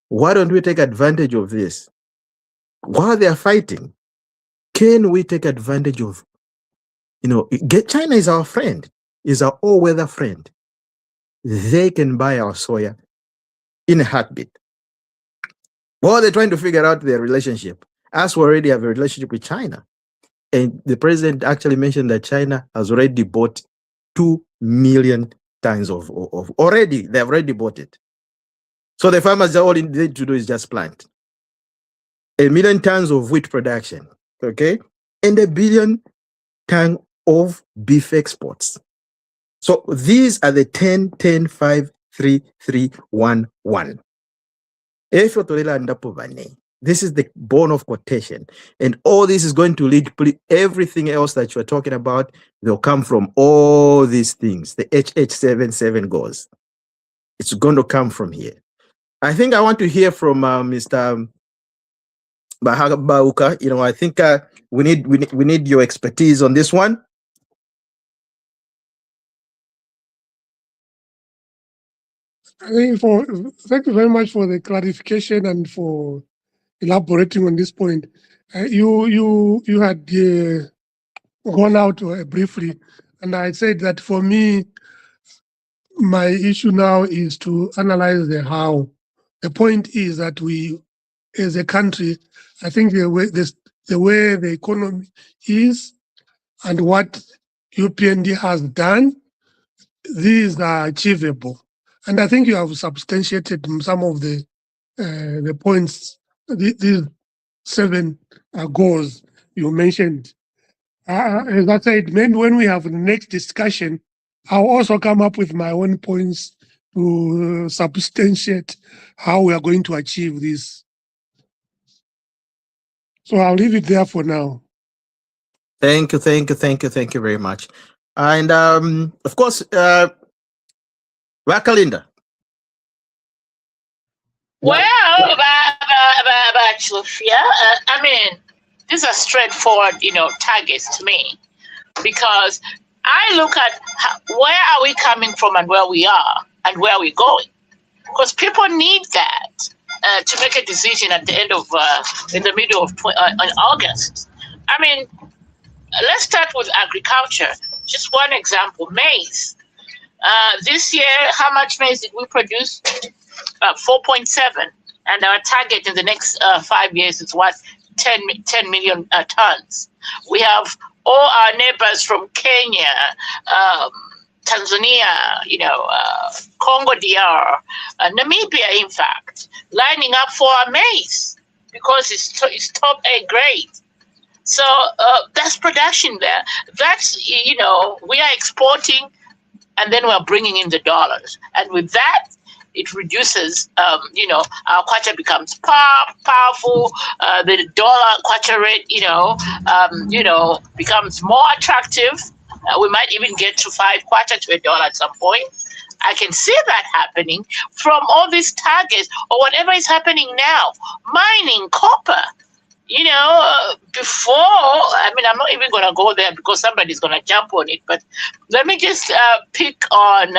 Speaker 3: Why don't we take advantage of this? While they are fighting, can we take advantage of, China is our friend, is our all-weather friend. They can buy our soya in a heartbeat. While they're trying to figure out their relationship, us already have a relationship with China. And the president actually mentioned that China has already bought 2 million tons of already, they've already bought it. So the farmers, all they need to do is just plant. 1 million tons of wheat production, okay? And 1 billion tons of beef exports. So these are the 10, 10, 5, 3, 3, 1, 1. This is the bone of quotation. And all this is going to lead everything else that you're talking about. They'll come from all these things. The HH77 goes. It's going to come from here. I think I want to hear from Mr. Bauka, I think we need your expertise on this one.
Speaker 5: Thank you very much for the clarification and for elaborating on this point. You had gone out briefly, and I said that for me, my issue now is to analyze the how. The point is that we, as a country, I think the way the economy is and what UPND has done, these are achievable. And I think you have substantiated some of the points, these 7 goals you mentioned. As I said, maybe when we have the next discussion, I'll also come up with my own points to substantiate how we are going to achieve this. So I'll leave it there for now.
Speaker 3: Thank you very much. And of course, Wakalinda.
Speaker 2: Well, I mean, these are straightforward, targets to me, because I look at where are we coming from and where we are and where we're going, because people need that to make a decision at the end of, in the middle of August. I mean, let's start with agriculture. Just one example, maize. This year, how much maize did we produce? 4.7, and our target in the next 5 years is what? 10 million tons. We have all our neighbors from Kenya, Tanzania, Congo DR, Namibia, in fact, lining up for our maize because it's top A grade. So that's production there. That's, we are exporting and then we're bringing in the dollars. And with that, it reduces, our kwacha becomes powerful. The dollar kwacha rate, becomes more attractive. We might even get to 5 kwacha to $1 at some point. I can see that happening from all these targets or whatever is happening now. Mining, copper. Before, I'm not even going to go there because somebody's going to jump on it. But let me just pick on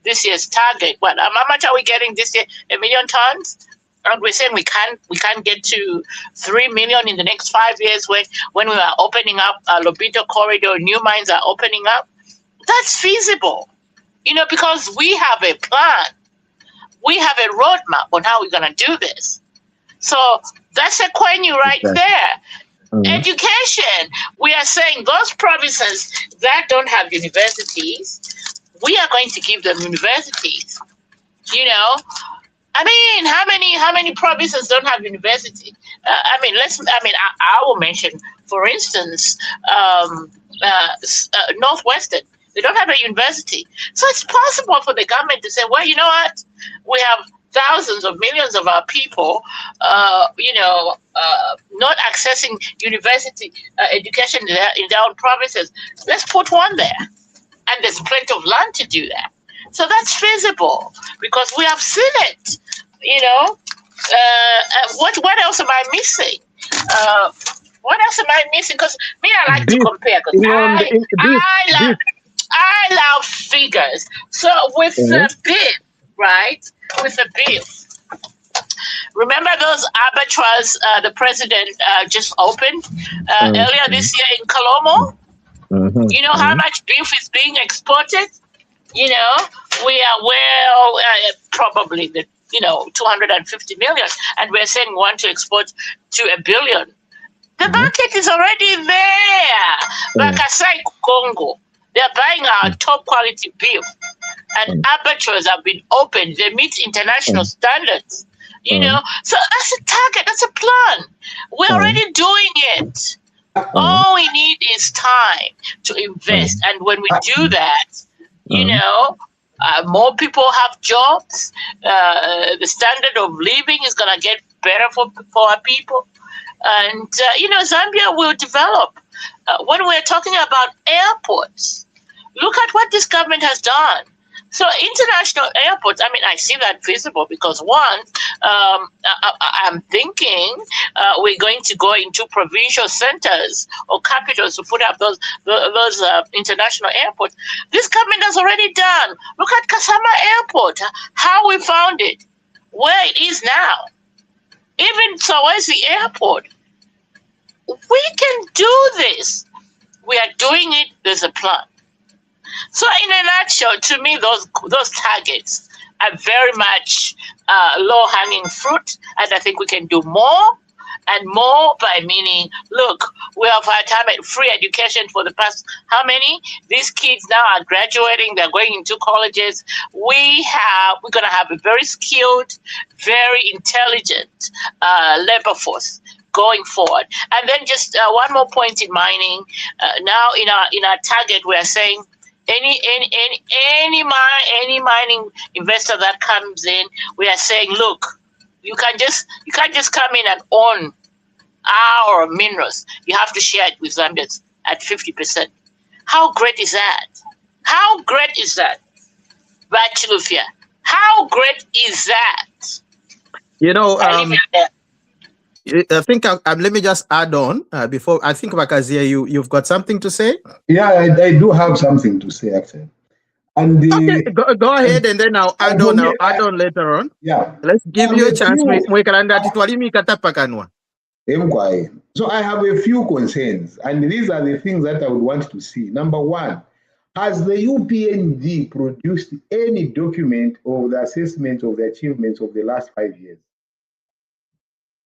Speaker 2: this year's target. How much are we getting this year? 1 million tons? And we're saying we can't get to 3 million in the next 5 years when we are opening up Lobito Corridor, new mines are opening up. That's feasible, because we have a plan. We have a roadmap on how we're going to do this. So that's a coin right there. Mm-hmm. Education. We are saying those provinces that don't have universities, we are going to give them universities. How many provinces don't have university? I will mention, for instance, Northwestern. They don't have a university. So it's possible for the government to say, well, you know what? We have thousands of millions of our people, not accessing university education in their own provinces. Let's put one there. And there's plenty of land to do that. So that's feasible because we have seen it, What else am I missing? What else am I missing? Because me, I like to compare because I love figures. So with the beef, right? With the beef. Remember those abattoirs the president just opened earlier this year in Kalomo? Mm-hmm. You know how much beef is being exported? We are probably the 250 million, and we're saying we want to export to 1 billion. The market is already there. Like I say, Congo, they're buying our top quality beef, and abattoirs have been opened. They meet international standards. So that's a target. That's a plan. We're already doing it. All we need is time to invest, and when we do that, more people have jobs. The standard of living is going to get better for our people. And, Zambia will develop. When we're talking about airports, look at what this government has done. So international airports, I mean, I see that visible because one, I'm thinking we're going to go into provincial centers or capitals to put up those international airports. This government has already done. Look at Kasama Airport, how we found it, where it is now. Even Sawasi Airport. We can do this. We are doing it. There's a plan. So in a nutshell, to me, those targets are very much low-hanging fruit, and I think we can do more. And more by meaning, look, we have had free education for the past, how many? These kids now are graduating, they're going into colleges. We're going to have a very skilled, very intelligent labor force going forward. And then just one more point in mining. Now in our target, we are saying any mining investor that comes in, we are saying, look, you can't just come in and own our minerals. You have to share it with Zambians at 50%. How great is that? How great is that? Bachilufia, how great is that?
Speaker 3: You know, I think let me just add on before. I think Makazia, you've got something to say.
Speaker 1: Yeah, I do have something to say actually. And
Speaker 3: okay, go ahead, and then I'll add on later on.
Speaker 1: Yeah,
Speaker 3: let's give you a chance.
Speaker 1: So I have a few concerns, and these are the things that I would want to see. Number one, has the UPND produced any document of the assessment of the achievements of the last 5 years?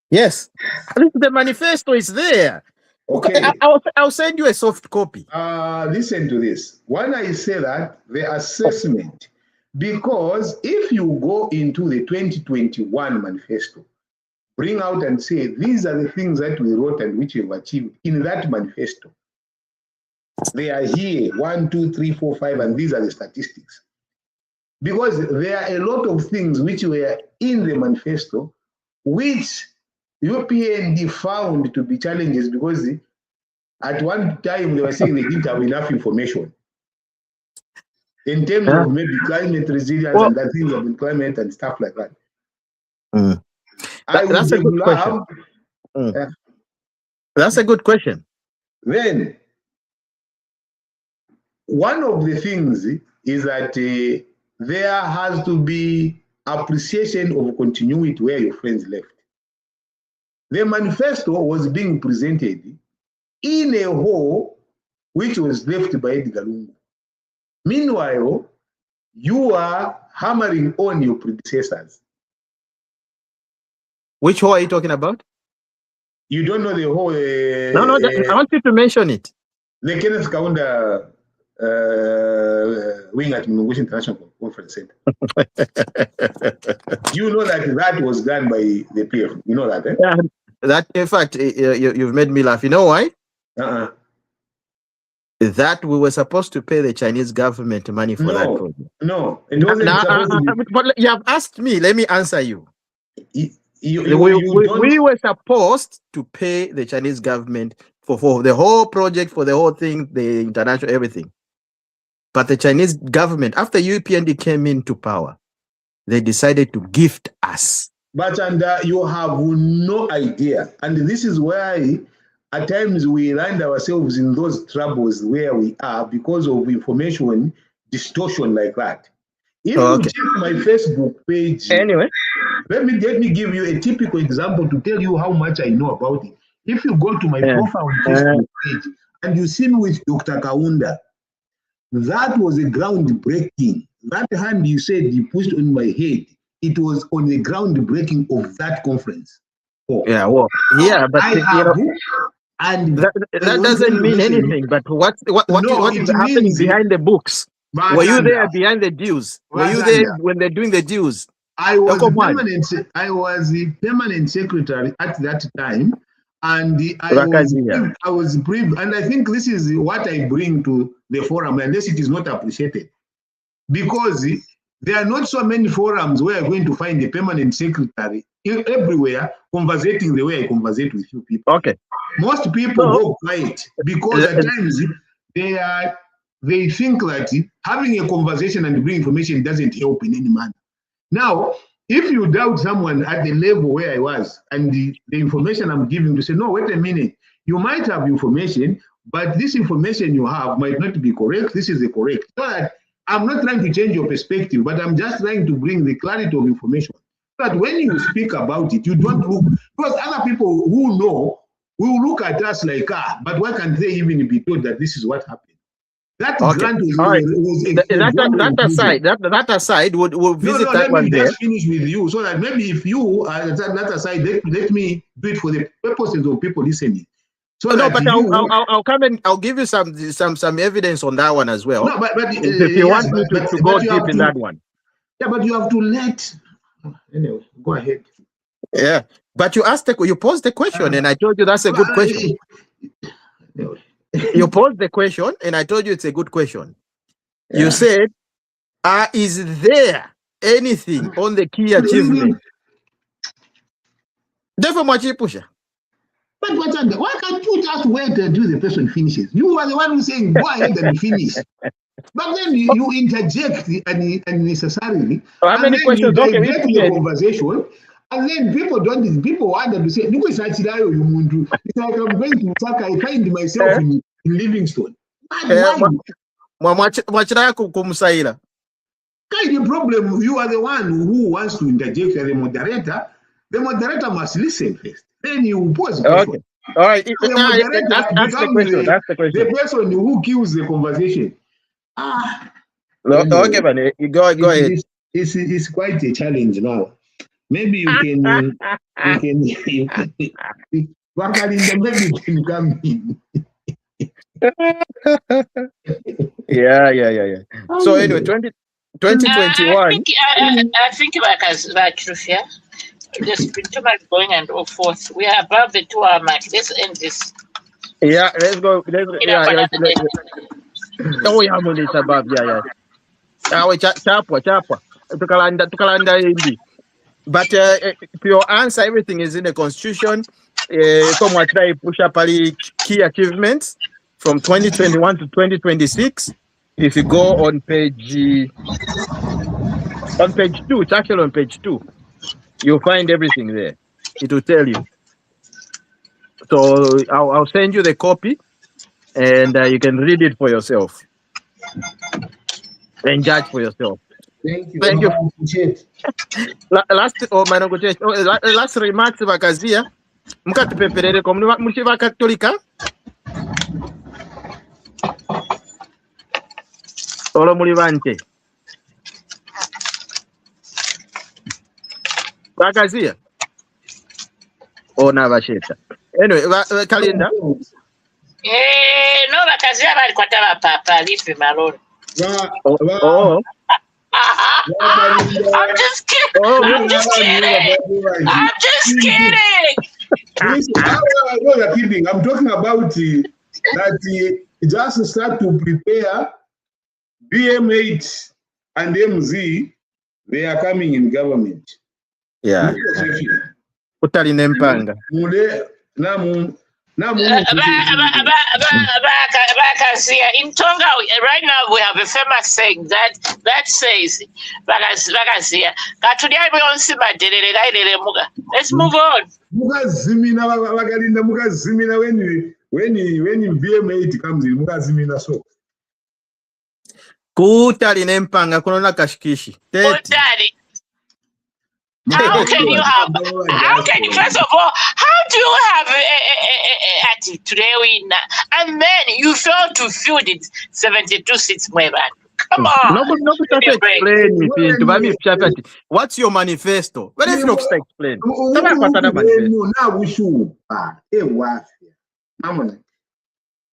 Speaker 3: Yes, the manifesto is there.
Speaker 1: Okay,
Speaker 3: I'll send you a soft copy.
Speaker 1: Listen to this. When I say that, the assessment, because if you go into the 2021 manifesto, bring out and say, these are the things that we wrote and which we've achieved in that manifesto. They are here, 1, 2, 3, 4, 5, and these are the statistics. Because there are a lot of things which were in the manifesto, which UPND found to be challenges because at one time they were saying they didn't have enough information in terms of maybe climate resilience and that things of climate and stuff like that.
Speaker 3: That's a good question. That's a good question.
Speaker 1: Then, one of the things is that there has to be appreciation of continuity where your friends left. The manifesto was being presented in a hole which was left by Edgar Lungu. Meanwhile, you are hammering on your predecessors.
Speaker 3: Which hole are you talking about?
Speaker 1: You don't know the whole...
Speaker 3: no, I want you to mention it.
Speaker 1: The Kenneth Kaunda wing at Mungushi International Conference Center. You know that was done by the PF. You know that, eh?
Speaker 3: Yeah, that, in fact, you've made me laugh. You know why? That we were supposed to pay the Chinese government money for that project.
Speaker 1: No, it wasn't.
Speaker 3: But you have asked me. Let me answer you. We were supposed to pay the Chinese government for the whole project, for the whole thing, the international everything. But the Chinese government, after UPND came into power, they decided to gift us.
Speaker 1: But you have no idea. And this is why at times we land ourselves in those troubles where we are because of information distortion like that. If you check my Facebook page,
Speaker 3: anyway,
Speaker 1: let me give you a typical example to tell you how much I know about it. If you go to my profile on Facebook page and you see me with Dr. Kaunda, that was a groundbreaking. That hand you said you pushed on my head, it was on the groundbreaking of that conference.
Speaker 3: Yeah, well, yeah, but
Speaker 1: and
Speaker 3: that doesn't mean anything. But what is happening behind the books? Were you there behind the dues? Were you there when they're doing the dues?
Speaker 1: I was the permanent secretary at that time, and I was briefed, and I think this is what I bring to the forum, unless it is not appreciated, because there are not so many forums where you're going to find a permanent secretary everywhere conversating the way I conversate with you people.
Speaker 3: Okay.
Speaker 1: Most people go quiet because at times they are they think that having a conversation and bring information doesn't help in any manner. Now, if you doubt someone at the level where I was and the information I'm giving, to say, no, wait a minute, you might have information, but this information you have might not be correct. This is the correct. So that I'm not trying to change your perspective, but I'm just trying to bring the clarity of information. But when you speak about it, you don't look, because other people who know will look at us like, but why can't they even be told that this is what happened? That grant
Speaker 3: that aside, we'll visit that one there.
Speaker 1: Let me just finish with you, so that maybe if you that aside, let me do it for the purposes of people listening. So
Speaker 3: no, but I'll come and I'll give you some evidence on that one as well.
Speaker 1: No, but
Speaker 3: if you want me to go deep in that one.
Speaker 1: Yeah, but you have to let. Anyway, go ahead.
Speaker 3: Yeah, but you posed the question, and I told you that's a good question. You posed the question, and I told you it's a good question. Yeah. You said, is there anything on the key achievement? Therefore, but
Speaker 1: why can't you just wait until the person finishes? You are the one who's saying, go ahead and finish. But then you interject unnecessarily.
Speaker 3: How many questions
Speaker 1: you get the conversation, and then people want to say, it's like I'm going to Saka, I find myself in Livingstone. The problem, you are the one who wants to interject as the moderator. The moderator must listen first. Then you pose the question.
Speaker 3: Okay. All right. That's the question.
Speaker 1: The person who kills the conversation.
Speaker 3: Okay, man. Go ahead.
Speaker 1: It's quite a challenge now. Maybe you can maybe you can come in.
Speaker 3: Yeah. So anyway, 2021.
Speaker 2: I think like truth, yeah. There's been too much going and all forth. We are above the 2-hour mark. Let's end this.
Speaker 3: Yeah, let's go. Oh, yeah, it's above. Yeah. Chapwa. Tukalanda indi. But for your answer, everything is in the constitution. Push up key achievements from 2021 to 2026. If you go on page 2, it's actually on page 2. You'll find everything there. It will tell you. So I'll send you the copy, and you can read it for yourself and judge for yourself.
Speaker 1: Thank you.
Speaker 3: Last remarks bakazia mukatupeperere ko muri bakatolika olo muri bante bakazia ona basheta anyway kalenda
Speaker 2: no bakazia bali kwata papa live malone. I'm just kidding. I'm just kidding.
Speaker 1: I know you're kidding. I'm talking about that just start to prepare. BM8 and MZ, they are coming in government.
Speaker 3: Yeah. Utali nempanga.
Speaker 2: In Tonga, right now we have a famous saying that says, let's move on.
Speaker 1: When BM8 comes in, mukazimina so.
Speaker 3: Kutali nempanga kunona kashikishi.
Speaker 2: How can you first of all, how do you have a today and then you fail to fill it 72 seats, my man? Come on.
Speaker 3: What's your manifesto? What is your explain?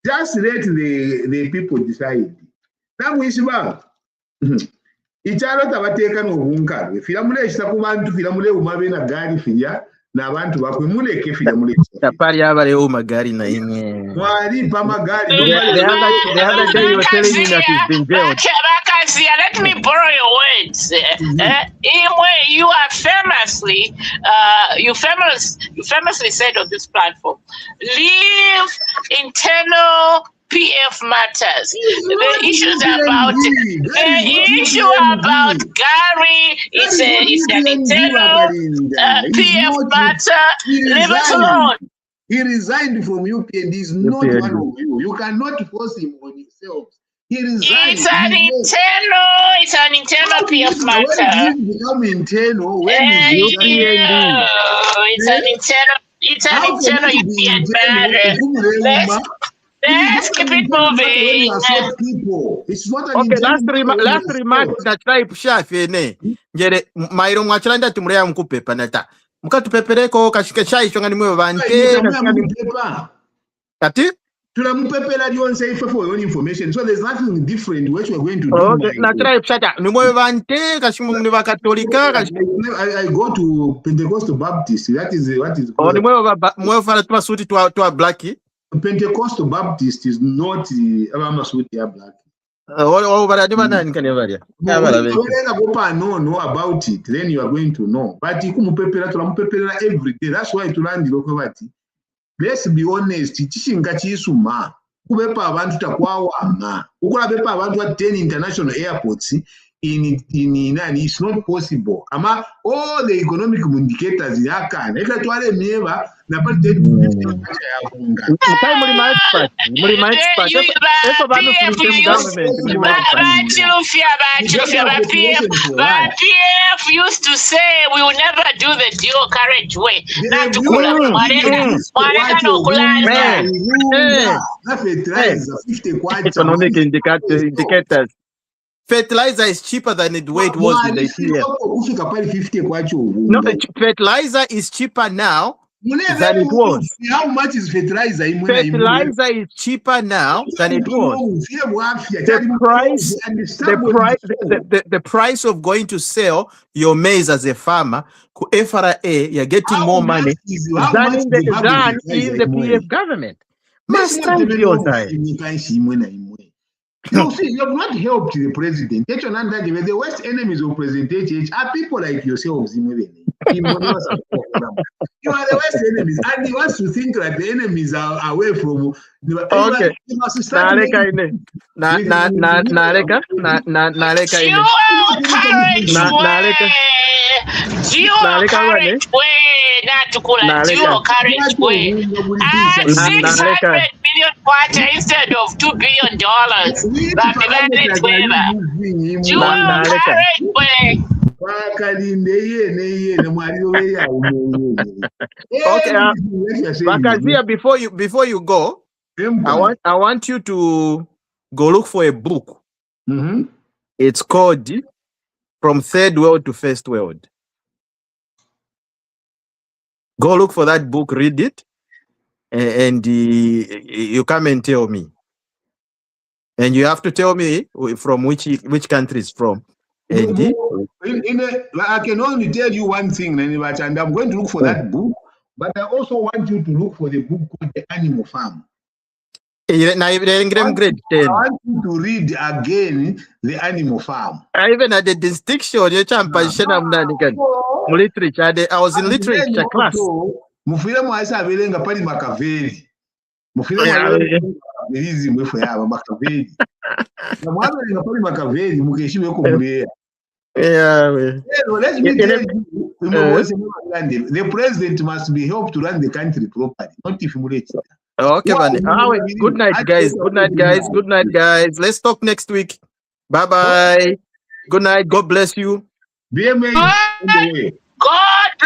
Speaker 1: Just let the people decide. Now we ichalo tabateka n'obunkalo filamule ekita ku bantu filamule umabe na gari filya n'abantu bakwemuleke filamule
Speaker 3: tapali abalewo magari na imwe
Speaker 1: mwali pa magari
Speaker 3: the other day you were telling me that it's been jailed.
Speaker 2: Let me borrow your words. You are famously you famously said on this platform, leave internal PF matters. The issues about Gary, it's an internal PF matter. Leave it alone.
Speaker 1: He resigned from UPND. He's not one of you. You cannot force him on himself. He resigned.
Speaker 2: It's an internal PF matter.
Speaker 1: When did it become internal? When
Speaker 2: it's an internal UPN matter. Let's keep it moving.
Speaker 1: It's not an
Speaker 3: okay, last remark that type shafi ne. Ngere mairo mwachilanda tumurea mkupepa nata. Mukatupepereko kashike chai chongani mwe vante. Kati?
Speaker 1: Tulamupepela lyonse ife for your information. So there's nothing different which we're going to do.
Speaker 3: Okay, natrai pshata. Nimwe vante kashimu mniva katolika.
Speaker 1: I go to Pentecostal Baptist. That is what is
Speaker 3: called. Nimwe fala tuwa suti tuwa blacki.
Speaker 1: Pentecostal Baptist is not Abama suti ya black.
Speaker 3: Know about
Speaker 1: it, then you are going to know. But tulamupepela every day. That's why tulandi lokobati. Let's be honest, chishinga chisuma kubepa abantu takwawanga ukula bepa abantu at 10 international airports in it's not possible. Ama all the economic indicators yakana eka twale mieva na parte
Speaker 2: PF used to say we will never do the dual carriageway.
Speaker 3: Economic indicators. Fertilizer is cheaper than it was in the year. No, fertilizer is cheaper now than it was.
Speaker 1: How much is fertilizer?
Speaker 3: Fertilizer is cheaper now than it was. The price of going to sell your maize as a farmer, FRA, you're getting more money than in the PF government. Must thank your time.
Speaker 1: You see, you have not helped the president. The worst enemies of President H are people like yourselves. You are the worst enemies, and he wants to think that the enemies are away from.
Speaker 3: Okay.
Speaker 2: Instead of $2 billion.
Speaker 3: Bakazia, before you go, I want you to go look for a book. It's called From Third World to First World. Go look for that book, read it, and you come and tell me. And you have to tell me from which country it's from. And
Speaker 1: I can only tell you one thing, and I'm going to look for that book, but I also want you to look for the book called The Animal Farm.
Speaker 3: I
Speaker 1: want you to read again The Animal Farm.
Speaker 3: I even had a distinction. I was in literature class.
Speaker 1: The president must be helped to run the country properly, not if you.
Speaker 3: Okay, man. Good night, guys. Good night, guys. Good night, guys. Let's talk next week. Bye-bye. Good night. God bless you.
Speaker 2: God